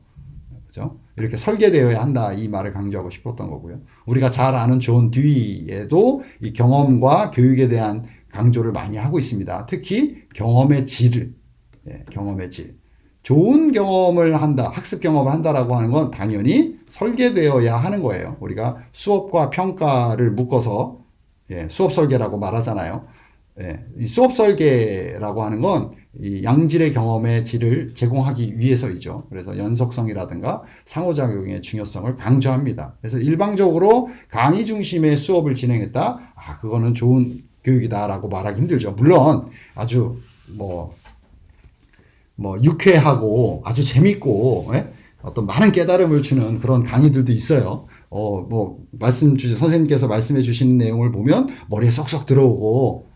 그죠? 이렇게 설계되어야 한다, 이 말을 강조하고 싶었던 거고요. 우리가 잘 아는 존 듀이에도 이 경험과 교육에 대한 강조를 많이 하고 있습니다. 특히 경험의 질을, 경험의 질. 좋은 경험을 한다, 학습 경험을 한다라고 하는 건 당연히 설계되어야 하는 거예요. 우리가 수업과 평가를 묶어서 수업 설계라고 말하잖아요. 이 수업 설계라고 하는 건 이 양질의 경험의 질을 제공하기 위해서이죠. 그래서 연속성이라든가 상호작용의 중요성을 강조합니다. 그래서 일방적으로 강의 중심의 수업을 진행했다? 그거는 좋은 교육이다라고 말하기 힘들죠. 물론 아주 유쾌하고 아주 재밌고 어떤 많은 깨달음을 주는 그런 강의들도 있어요. 선생님께서 말씀해 주시는 내용을 보면 머리에 쏙쏙 들어오고,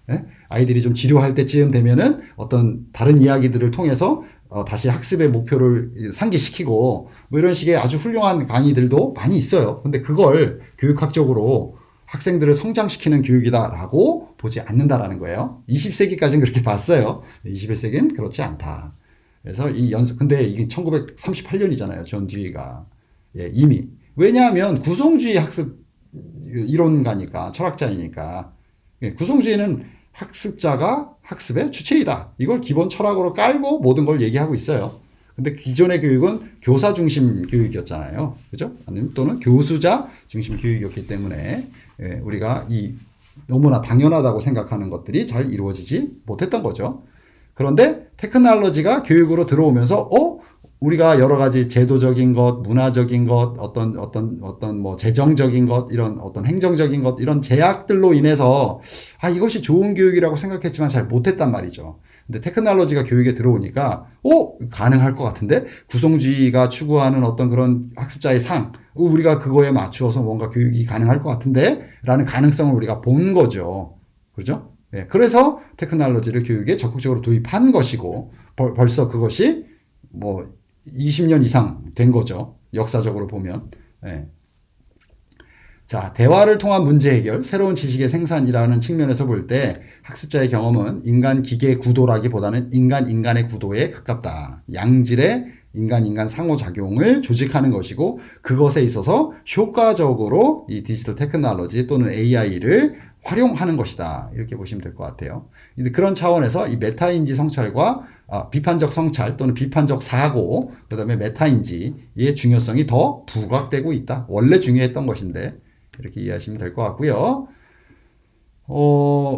아이들이 좀 지루할 때쯤 되면은 어떤 다른 이야기들을 통해서 다시 학습의 목표를 상기시키고, 이런 식의 아주 훌륭한 강의들도 많이 있어요. 근데 그걸 교육학적으로 학생들을 성장시키는 교육이다라고 보지 않는다라는 거예요. 20세기까지는 그렇게 봤어요. 21세기는 그렇지 않다. 그래서 근데 이게 1938년이잖아요. 존 듀이가. 이미. 왜냐하면 구성주의 학습 이론가니까, 철학자이니까. 구성주의는 학습자가 학습의 주체이다, 이걸 기본 철학으로 깔고 모든 걸 얘기하고 있어요. 근데 기존의 교육은 교사 중심 교육이었잖아요. 그죠? 아니면 또는 교수자 중심 교육이었기 때문에 우리가 너무나 당연하다고 생각하는 것들이 잘 이루어지지 못했던 거죠. 그런데 테크놀로지가 교육으로 들어오면서 우리가 여러 가지 제도적인 것, 문화적인 것, 어떤 재정적인 것, 이런 어떤 행정적인 것, 이런 제약들로 인해서 이것이 좋은 교육이라고 생각했지만 잘 못했단 말이죠. 근데 테크놀로지가 교육에 들어오니까 가능할 것 같은데, 구성주의가 추구하는 어떤 그런 학습자의 상, 우리가 그거에 맞추어서 뭔가 교육이 가능할 것 같은데 라는 가능성을 우리가 본 거죠. 그렇죠? 그래서 테크놀로지를 교육에 적극적으로 도입한 것이고, 벌써 그것이 20년 이상 된 거죠. 역사적으로 보면. 자, 대화를 통한 문제 해결, 새로운 지식의 생산이라는 측면에서 볼 때 학습자의 경험은 인간 기계 구도라기보다는 인간의 구도에 가깝다. 양질의 인간 상호작용을 조직하는 것이고, 그것에 있어서 효과적으로 이 디지털 테크놀로지 또는 AI를 활용하는 것이다. 이렇게 보시면 될 것 같아요. 근데 그런 차원에서 이 메타인지 성찰과 비판적 성찰 또는 비판적 사고, 그 다음에 메타인지의 중요성이 더 부각되고 있다. 원래 중요했던 것인데 이렇게 이해하시면 될 것 같고요.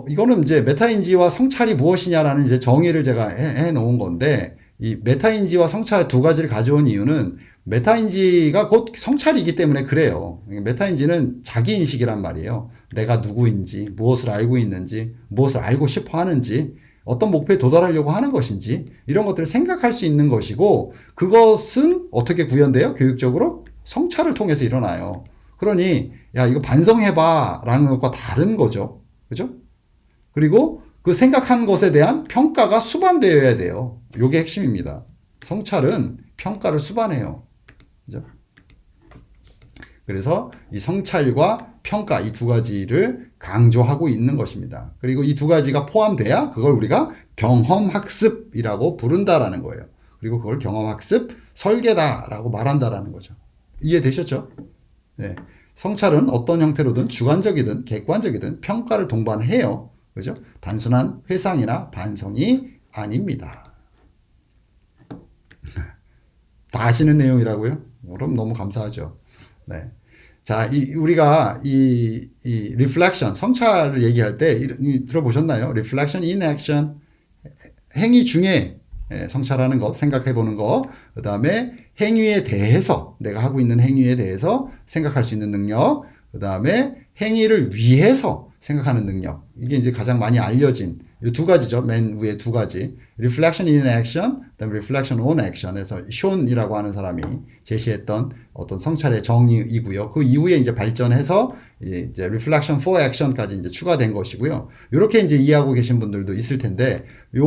이거는 이제 메타인지와 성찰이 무엇이냐라는 이제 정의를 제가 해 놓은 건데, 이 메타인지와 성찰 두 가지를 가져온 이유는 메타인지가 곧 성찰이기 때문에 그래요. 메타인지는 자기인식이란 말이에요. 내가 누구인지, 무엇을 알고 있는지, 무엇을 알고 싶어 하는지, 어떤 목표에 도달하려고 하는 것인지, 이런 것들을 생각할 수 있는 것이고, 그것은 어떻게 구현돼요? 교육적으로? 성찰을 통해서 일어나요. 그러니, 야, 이거 반성해봐 라는 것과 다른 거죠. 그죠? 그리고 그 생각한 것에 대한 평가가 수반되어야 돼요. 이게 핵심입니다. 성찰은 평가를 수반해요. 그죠? 그래서 이 성찰과 평가 이 두 가지를 강조하고 있는 것입니다. 그리고 이 두 가지가 포함돼야 그걸 우리가 경험학습이라고 부른다라는 거예요. 그리고 그걸 경험학습 설계다라고 말한다라는 거죠. 이해되셨죠? 네. 성찰은 어떤 형태로든 주관적이든 객관적이든 평가를 동반해요. 그죠? 단순한 회상이나 반성이 아닙니다. 다 아시는 내용이라고요? 그럼 너무 감사하죠. 네. 자, 우리가 이 reflection, 성찰을 얘기할 때 들어보셨나요? reflection in action. 행위 중에 성찰하는 것, 생각해 보는 것. 그 다음에 행위에 대해서, 내가 하고 있는 행위에 대해서 생각할 수 있는 능력. 그 다음에 행위를 위해서 생각하는 능력. 이게 이제 가장 많이 알려진 이 두 가지죠. 맨 위에 두 가지. reflection in action, 그다음에 reflection on action에서 쇼온이라고 하는 사람이 제시했던 어떤 성찰의 정의이고요. 그 이후에 이제 발전해서 이제 reflection for action까지 이제 추가된 것이고요. 이렇게 이제 이해하고 계신 분들도 있을 텐데, 요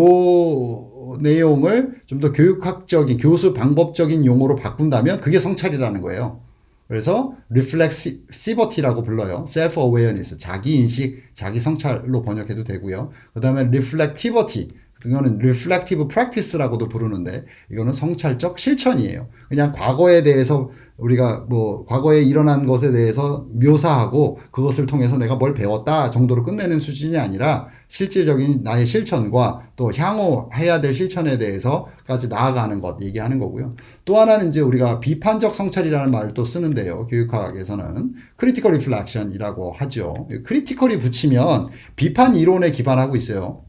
내용을 좀 더 교육학적인, 교수 방법적인 용어로 바꾼다면 그게 성찰이라는 거예요. 그래서 reflexivity라고 불러요. self-awareness, 자기인식, 자기성찰로 번역해도 되고요. 그 다음에 reflectivity, 이거는 reflective practice라고도 부르는데 이거는 성찰적 실천이에요. 그냥 과거에 대해서 우리가 뭐 과거에 일어난 것에 대해서 묘사하고 그것을 통해서 내가 뭘 배웠다 정도로 끝내는 수준이 아니라 실질적인 나의 실천과 또 향후 해야 될 실천에 대해서까지 나아가는 것 얘기하는 거고요. 또 하나는 이제 우리가 비판적 성찰이라는 말을 또 쓰는데요. 교육학에서는 critical reflection이라고 하죠. critical이 붙이면 비판 이론에 기반하고 있어요.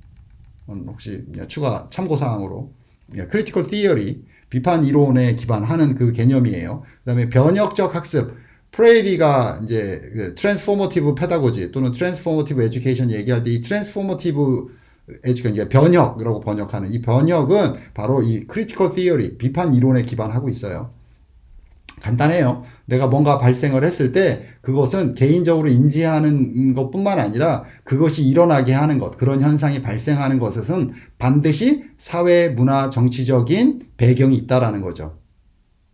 혹시 추가 참고사항으로 critical theory, 비판 이론에 기반하는 그 개념이에요. 그 다음에 변혁적 학습, 프레이리가 이제 transformative pedagogy 또는 transformative education 얘기할 때 이 transformative education, 변혁이라고 번역하는 이 변혁은 바로 이 critical theory, 비판 이론에 기반하고 있어요. 간단해요. 내가 뭔가 발생을 했을 때 그것은 개인적으로 인지하는 것뿐만 아니라 그것이 일어나게 하는 것, 그런 현상이 발생하는 것에선 반드시 사회, 문화, 정치적인 배경이 있다라는 거죠.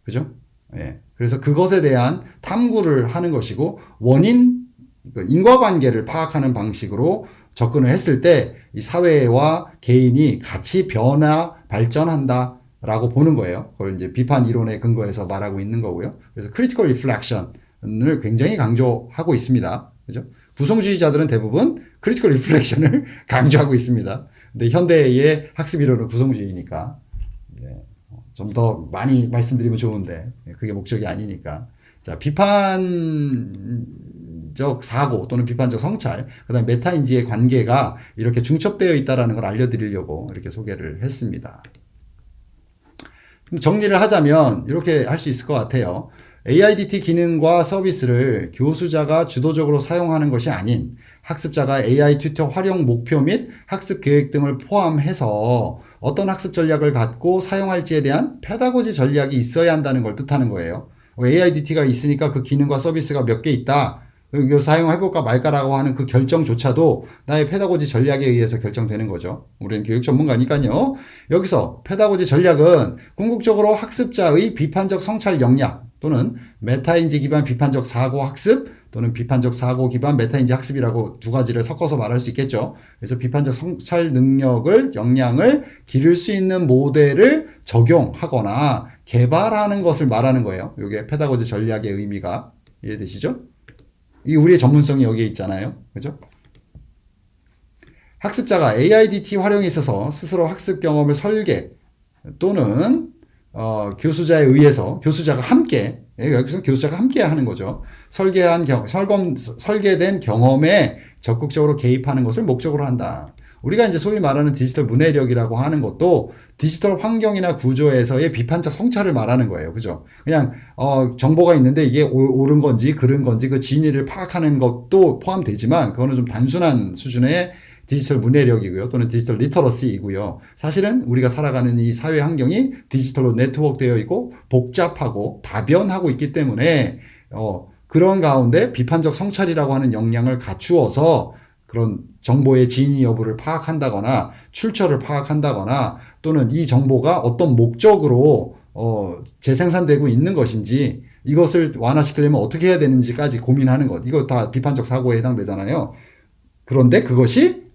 그죠? 예. 그래서 그것에 대한 탐구를 하는 것이고 원인, 인과관계를 파악하는 방식으로 접근을 했을 때 이 사회와 개인이 같이 변화, 발전한다. 라고 보는 거예요. 그걸 이제 비판 이론에 근거해서 말하고 있는 거고요. 그래서 critical reflection을 굉장히 강조하고 있습니다. 그죠? 구성주의자들은 대부분 critical reflection을 강조하고 있습니다. 근데 현대의 학습 이론은 구성주의니까 좀 더 많이 말씀드리면 좋은데 그게 목적이 아니니까. 자, 비판적 사고 또는 비판적 성찰, 그다음 메타인지의 관계가 이렇게 중첩되어 있다는 걸 알려드리려고 이렇게 소개를 했습니다. 정리를 하자면 이렇게 할 수 있을 것 같아요. AIDT 기능과 서비스를 교수자가 주도적으로 사용하는 것이 아닌 학습자가 AI 튜터 활용 목표 및 학습 계획 등을 포함해서 어떤 학습 전략을 갖고 사용할지에 대한 페다고지 전략이 있어야 한다는 걸 뜻하는 거예요. AIDT가 있으니까 그 기능과 서비스가 몇 개 있다. 이거 사용해볼까 말까라고 하는 그 결정조차도 나의 페다고지 전략에 의해서 결정되는 거죠. 우리는 교육 전문가니까요. 여기서 페다고지 전략은 궁극적으로 학습자의 비판적 성찰 역량 또는 메타인지 기반 비판적 사고 학습 또는 비판적 사고 기반 메타인지 학습이라고 두 가지를 섞어서 말할 수 있겠죠. 그래서 비판적 성찰 능력을, 역량을 기를 수 있는 모델을 적용하거나 개발하는 것을 말하는 거예요. 이게 페다고지 전략의 의미가 이해되시죠? 이 우리의 전문성이 여기에 있잖아요. 그죠? 학습자가 AIDT 활용에 있어서 스스로 학습 경험을 설계 또는 교수자에 의해서 교수자가 함께 여기서 교수자가 함께 하는 거죠. 설계된 경험에 적극적으로 개입하는 것을 목적으로 한다. 우리가 이제 소위 말하는 디지털 문해력이라고 하는 것도 디지털 환경이나 구조에서의 비판적 성찰을 말하는 거예요. 그죠? 그냥 정보가 있는데 이게 옳은 건지 그른 건지 그 진위를 파악하는 것도 포함되지만 그거는 좀 단순한 수준의 디지털 문해력이고요. 또는 디지털 리터러시이고요. 사실은 우리가 살아가는 이 사회 환경이 디지털로 네트워크되어 있고 복잡하고 다변하고 있기 때문에 그런 가운데 비판적 성찰이라고 하는 역량을 갖추어서 그런 정보의 진위 여부를 파악한다거나 출처를 파악한다거나 또는 이 정보가 어떤 목적으로 재생산되고 있는 것인지 이것을 완화시키려면 어떻게 해야 되는지까지 고민하는 것. 이거 다 비판적 사고에 해당되잖아요. 그런데 그것이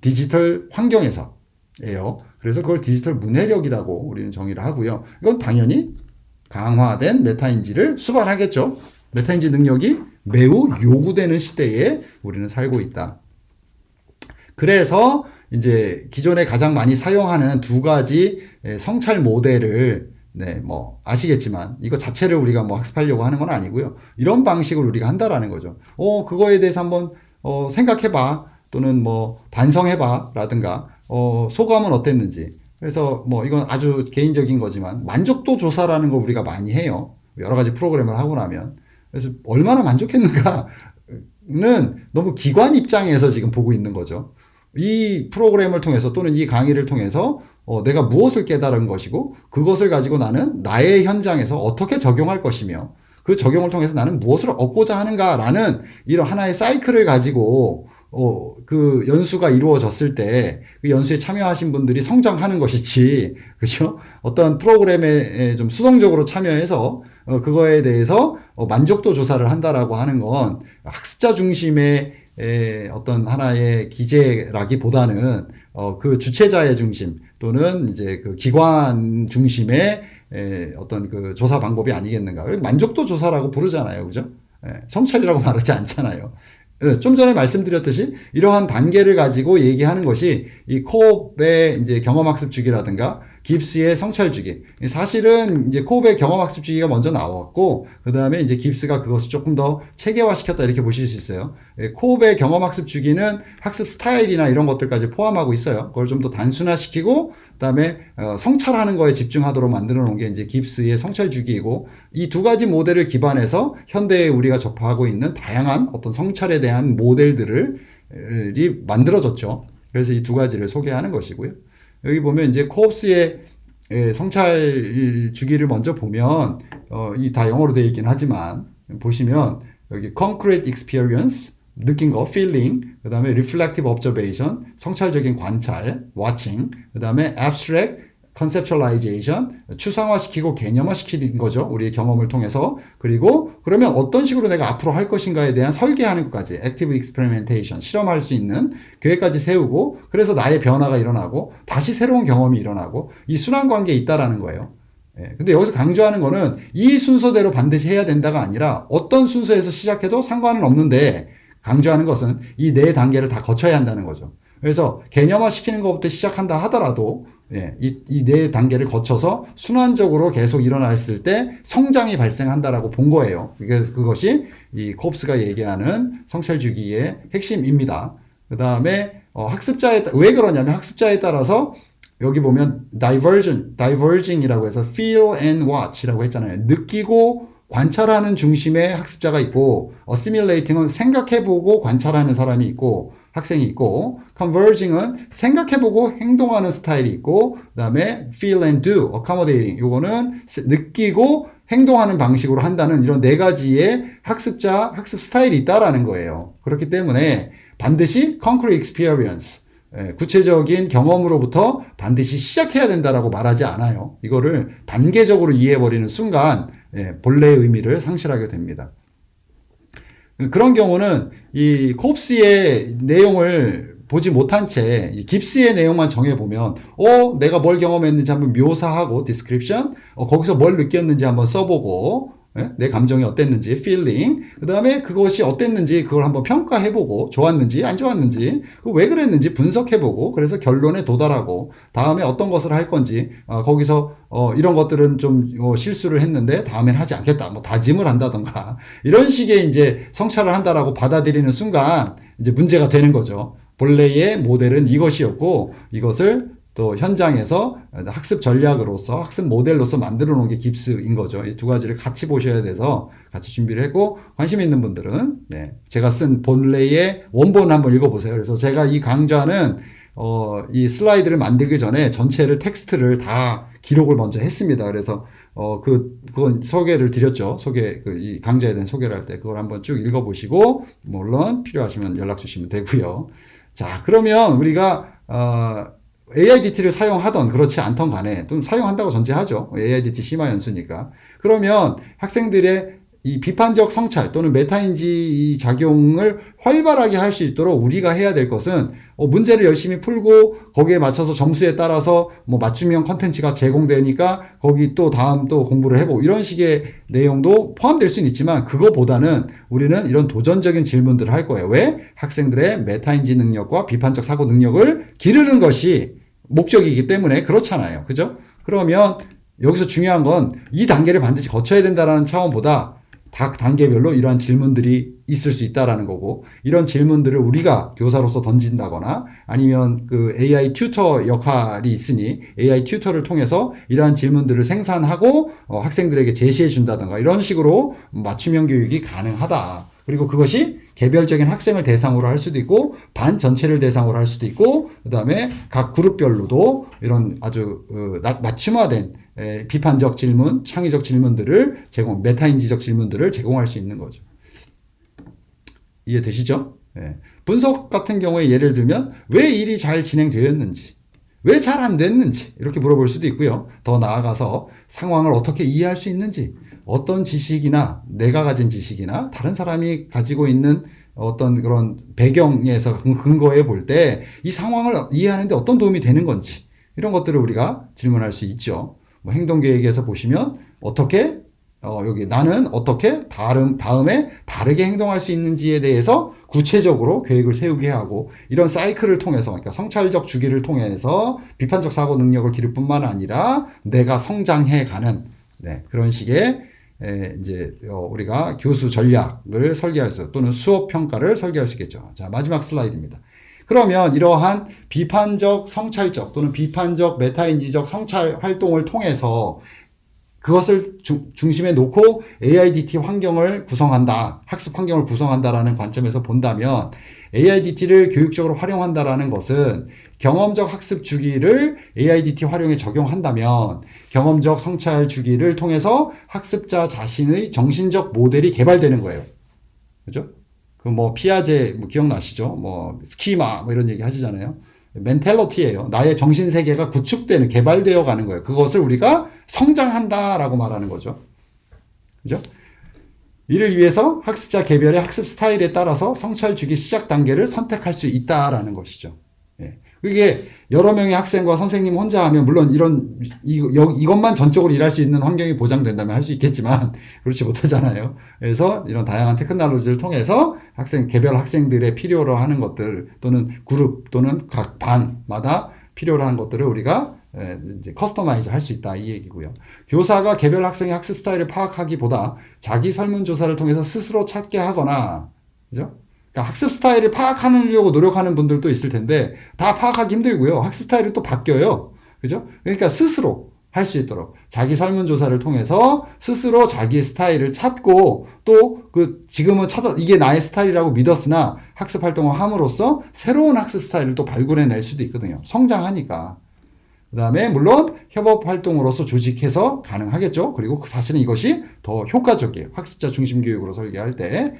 디지털 환경에서예요. 그래서 그걸 디지털 문해력이라고 우리는 정의를 하고요. 이건 당연히 강화된 메타인지를 수반하겠죠. 메타인지 능력이 매우 요구되는 시대에 우리는 살고 있다. 그래서 이제 기존에 가장 많이 사용하는 두 가지 성찰 모델을 뭐 아시겠지만 이거 자체를 우리가 뭐 학습하려고 하는 건 아니고요. 이런 방식으로 우리가 한다라는 거죠. 그거에 대해서 한번 생각해봐. 또는 뭐 반성해봐 라든가 소감은 어땠는지. 그래서 뭐 이건 아주 개인적인 거지만 만족도 조사라는 거 우리가 많이 해요. 여러 가지 프로그램을 하고 나면. 그래서 얼마나 만족했는가는 너무 기관 입장에서 지금 보고 있는 거죠. 이 프로그램을 통해서 또는 이 강의를 통해서 내가 무엇을 깨달은 것이고 그것을 가지고 나는 나의 현장에서 어떻게 적용할 것이며 그 적용을 통해서 나는 무엇을 얻고자 하는가라는 이런 하나의 사이클을 가지고 그 연수가 이루어졌을 때 그 연수에 참여하신 분들이 성장하는 것이지, 그죠? 어떤 프로그램에 좀 수동적으로 참여해서 그거에 대해서 만족도 조사를 한다라고 하는 건 학습자 중심의 어떤 하나의 기재라기보다는 그 주체자의 중심 또는 이제 그 기관 중심의 어떤 그 조사 방법이 아니겠는가. 만족도 조사라고 부르잖아요, 그죠? 성찰이라고 말하지 않잖아요. 좀 전에 말씀드렸듯이 이러한 단계를 가지고 얘기하는 것이 이 코업의 이제 경험학습 주기라든가 깁스의 성찰 주기. 사실은 이제 코업의 경험학습 주기가 먼저 나왔고, 그 다음에 이제 깁스가 그것을 조금 더 체계화시켰다 이렇게 보실 수 있어요. 코업의 경험학습 주기는 학습 스타일이나 이런 것들까지 포함하고 있어요. 그걸 좀 더 단순화시키고, 그 다음에 성찰하는 거에 집중하도록 만들어 놓은 게 이제 깁스의 성찰 주기이고, 이 두 가지 모델을 기반해서 현대에 우리가 접하고 있는 다양한 어떤 성찰에 대한 모델들이 만들어졌죠. 그래서 이 두 가지를 소개하는 것이고요. 여기 보면 이제 코옵스의 성찰 주기를 먼저 보면 이 다 영어로 되어 있긴 하지만 보시면 여기 concrete experience 느낀 거 feeling, 그다음에 reflective observation 성찰적인 관찰 watching, 그다음에 abstract conceptualization 추상화시키고 개념화시키는 거죠. 우리의 경험을 통해서. 그리고 그러면 어떤 식으로 내가 앞으로 할 것인가에 대한 설계하는 것까지 active experimentation 실험할 수 있는 계획까지 세우고 그래서 나의 변화가 일어나고 다시 새로운 경험이 일어나고 이 순환 관계에 있다라는 거예요. 근데 여기서 강조하는 거는 이 순서대로 반드시 해야 된다가 아니라 어떤 순서에서 시작해도 상관은 없는데 강조하는 것은 이 네 단계를 다 거쳐야 한다는 거죠. 그래서 개념화 시키는 것부터 시작한다 하더라도 이 네 단계를 거쳐서 순환적으로 계속 일어났을 때 성장이 발생한다라고 본 거예요. 그것이 이 코옵스가 얘기하는 성찰 주기의 핵심입니다. 그 다음에 왜 그러냐면 학습자에 따라서 여기 보면 diverging이라고 해서 feel and watch이라고 했잖아요. 느끼고 관찰하는 중심의 학습자가 있고 assimilating은 생각해보고 관찰하는 사람이 있고 학생이 있고 converging은 생각해보고 행동하는 스타일이 있고 그 다음에 feel and do, accommodating 요거는 느끼고 행동하는 방식으로 한다는 이런 네 가지의 학습 스타일이 있다라는 거예요. 그렇기 때문에 반드시 concrete experience 구체적인 경험으로부터 반드시 시작해야 된다라고 말하지 않아요. 이거를 단계적으로 이해해버리는 순간 본래의 의미를 상실하게 됩니다. 그런 경우는 이 코옵스의 내용을 보지 못한 채 깁스의 내용만 정해보면 내가 뭘 경험했는지 한번 묘사하고 description 거기서 뭘 느꼈는지 한번 써보고 예? 내 감정이 어땠는지, feeling. 그 다음에 그것이 어땠는지, 그걸 한번 평가해보고, 좋았는지, 안 좋았는지, 왜 그랬는지 분석해보고, 그래서 결론에 도달하고, 다음에 어떤 것을 할 건지, 거기서, 이런 것들은 좀, 실수를 했는데, 다음엔 하지 않겠다. 뭐, 다짐을 한다던가, 이런 식의 이제 성찰을 한다라고 받아들이는 순간, 이제 문제가 되는 거죠. 본래의 모델은 이것이었고, 이것을 또 현장에서 학습 전략으로서 학습 모델로서 만들어 놓은 게 깁스인 거죠. 이 두 가지를 같이 보셔야 돼서 같이 준비를 했고, 관심 있는 분들은 네, 제가 쓴 본래의 원본 한번 읽어보세요. 그래서 제가 이 강좌는 이 슬라이드를 만들기 전에 전체를 텍스트를 다 기록을 먼저 했습니다. 그래서 그건 소개를 드렸죠. 이 강좌에 대한 소개를 할 때 그걸 한번 쭉 읽어보시고, 물론 필요하시면 연락 주시면 되고요. 자, 그러면 우리가 AIDT를 사용하던 그렇지 않던 간에 좀 사용한다고 전제하죠. AIDT 심화 연수니까. 그러면 학생들의 이 비판적 성찰 또는 메타인지 작용을 활발하게 할 수 있도록 우리가 해야 될 것은 문제를 열심히 풀고 거기에 맞춰서 점수에 따라서 뭐 맞춤형 컨텐츠가 제공되니까 거기 또 다음 또 공부를 해보고 이런 식의 내용도 포함될 수는 있지만, 그거보다는 우리는 이런 도전적인 질문들을 할 거예요. 왜? 학생들의 메타인지 능력과 비판적 사고 능력을 기르는 것이 목적이기 때문에 그렇잖아요. 그죠? 그러면 여기서 중요한 건 이 단계를 반드시 거쳐야 된다는 차원보다 각 단계별로 이러한 질문들이 있을 수 있다라는 거고, 이런 질문들을 우리가 교사로서 던진다거나 아니면 그 AI 튜터 역할이 있으니 AI 튜터를 통해서 이러한 질문들을 생산하고 학생들에게 제시해 준다든가 이런 식으로 맞춤형 교육이 가능하다. 그리고 그것이 개별적인 학생을 대상으로 할 수도 있고 반 전체를 대상으로 할 수도 있고, 그 다음에 각 그룹별로도 이런 아주 맞춤화된 비판적 질문, 창의적 질문들을 메타인지적 질문들을 제공할 수 있는 거죠. 이해되시죠? 네. 분석 같은 경우에 예를 들면 왜 일이 잘 진행되었는지, 왜 잘 안 됐는지 이렇게 물어볼 수도 있고요. 더 나아가서 상황을 어떻게 이해할 수 있는지, 어떤 지식이나 내가 가진 지식이나 다른 사람이 가지고 있는 어떤 그런 배경에서 근거해 볼 때 이 상황을 이해하는데 어떤 도움이 되는 건지, 이런 것들을 우리가 질문할 수 있죠. 뭐 행동계획에서 보시면 어떻게 여기 나는 어떻게 다음에 다르게 행동할 수 있는지에 대해서 구체적으로 계획을 세우게 하고, 이런 사이클을 통해서, 그러니까 성찰적 주기를 통해서 비판적 사고 능력을 기를 뿐만 아니라 내가 성장해 가는 그런 식의 이제 우리가 교수 전략을 설계할 수, 또는 수업 평가를 설계할 수 있겠죠. 자, 마지막 슬라이드입니다. 그러면 이러한 비판적 성찰적 또는 비판적 메타인지적 성찰 활동을 통해서 그것을 중심에 놓고 AIDT 환경을 구성한다, 학습 환경을 구성한다라는 관점에서 본다면, AIDT를 교육적으로 활용한다라는 것은 경험적 학습 주기를 AIDT 활용에 적용한다면 경험적 성찰 주기를 통해서 학습자 자신의 정신적 모델이 개발되는 거예요. 그죠? 그 뭐 피아제 기억나시죠? 뭐 스키마 이런 얘기 하시잖아요. 멘탈러티예요. 나의 정신 세계가 구축되는, 개발되어 가는 거예요. 그것을 우리가 성장한다라고 말하는 거죠. 그죠? 이를 위해서 학습자 개별의 학습 스타일에 따라서 성찰 주기 시작 단계를 선택할 수 있다라는 것이죠. 예. 그게 여러 명의 학생과 선생님 혼자 하면 물론 이것만 전적으로 일할 수 있는 환경이 보장된다면 할 수 있겠지만 그렇지 못하잖아요. 그래서 이런 다양한 테크놀로지를 통해서 개별 학생들의 필요로 하는 것들, 또는 그룹 또는 각 반마다 필요로 하는 것들을 우리가 이제 커스터마이즈 할 수 있다, 이 얘기고요. 교사가 개별 학생의 학습 스타일을 파악하기보다 자기 설문조사를 통해서 스스로 찾게 하거나, 그죠? 그러니까 학습 스타일을 파악하려고 노력하는 분들도 있을 텐데 다 파악하기 힘들고요. 학습 스타일이 또 바뀌어요. 그죠? 그러니까 스스로 할 수 있도록 자기 설문조사를 통해서 스스로 자기 스타일을 찾고, 또 지금은 이게 나의 스타일이라고 믿었으나 학습 활동을 함으로써 새로운 학습 스타일을 또 발굴해낼 수도 있거든요. 성장하니까. 그 다음에 물론 협업 활동으로서 조직해서 가능하겠죠. 그리고 사실은 이것이 더 효과적이에요. 학습자 중심 교육으로 설계할 때.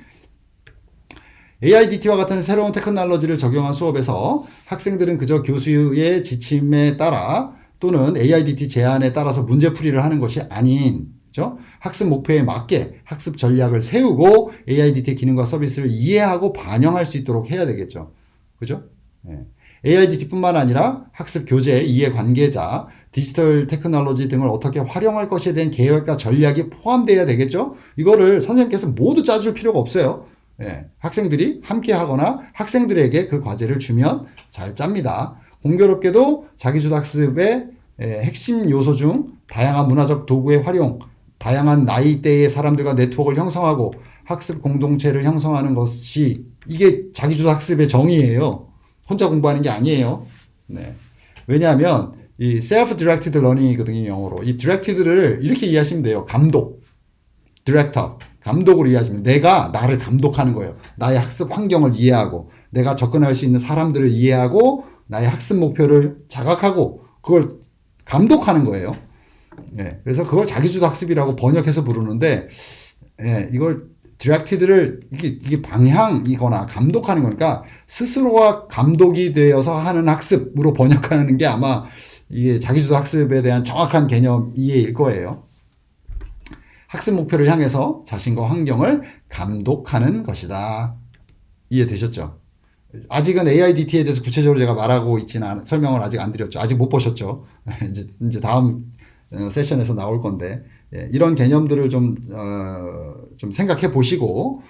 AIDT와 같은 새로운 테크놀로지를 적용한 수업에서 학생들은 그저 교수의 지침에 따라 또는 AIDT 제안에 따라서 문제풀이를 하는 것이 아닌, 그죠? 학습 목표에 맞게 학습 전략을 세우고 AIDT 기능과 서비스를 이해하고 반영할 수 있도록 해야 되겠죠. 그죠? 네. AIDT뿐만 아니라 학습 교재, 이해관계자, 디지털 테크놀로지 등을 어떻게 활용할 것에 대한 계획과 전략이 포함되어야 되겠죠. 이거를 선생님께서 모두 짜줄 필요가 없어요. 예, 학생들이 함께 하거나 학생들에게 그 과제를 주면 잘 짭니다. 공교롭게도 자기주도 학습의 핵심 요소 중 다양한 문화적 도구의 활용, 다양한 나이대의 사람들과 네트워크를 형성하고 학습 공동체를 형성하는 것이 이게 자기주도 학습의 정의예요. 혼자 공부하는 게 아니에요. 네. 왜냐하면 이 self-directed learning이거든요, 영어로. 이 directed를 이렇게 이해하시면 돼요. 감독, director, 감독으로 이해하시면 내가 나를 감독하는 거예요. 나의 학습 환경을 이해하고 내가 접근할 수 있는 사람들을 이해하고 나의 학습 목표를 자각하고 그걸 감독하는 거예요. 예, 그래서 그걸 자기주도 학습이라고 번역해서 부르는데, 예, 이걸 디렉티드를 이게 방향이거나 감독하는 거니까 스스로가 감독이 되어서 하는 학습으로 번역하는 게 아마 이게 자기주도 학습에 대한 정확한 개념 이해일 거예요. 학습 목표를 향해서 자신과 환경을 감독하는 것이다. 이해되셨죠? 아직은 AIDT에 대해서 구체적으로 제가 말하고 있지는 설명을 아직 안 드렸죠. 아직 못 보셨죠? 이제 다음 세션에서 나올 건데, 이런 개념들을 좀 생각해 보시고,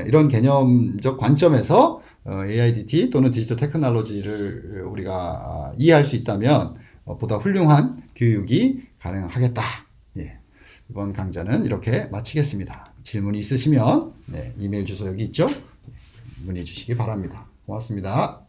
이런 개념적 관점에서 AIDT 또는 디지털 테크놀로지를 우리가 이해할 수 있다면 보다 훌륭한 교육이 가능하겠다. 예. 이번 강좌는 이렇게 마치겠습니다. 질문이 있으시면 이메일 주소 여기 있죠? 문의 주시기 바랍니다. 고맙습니다.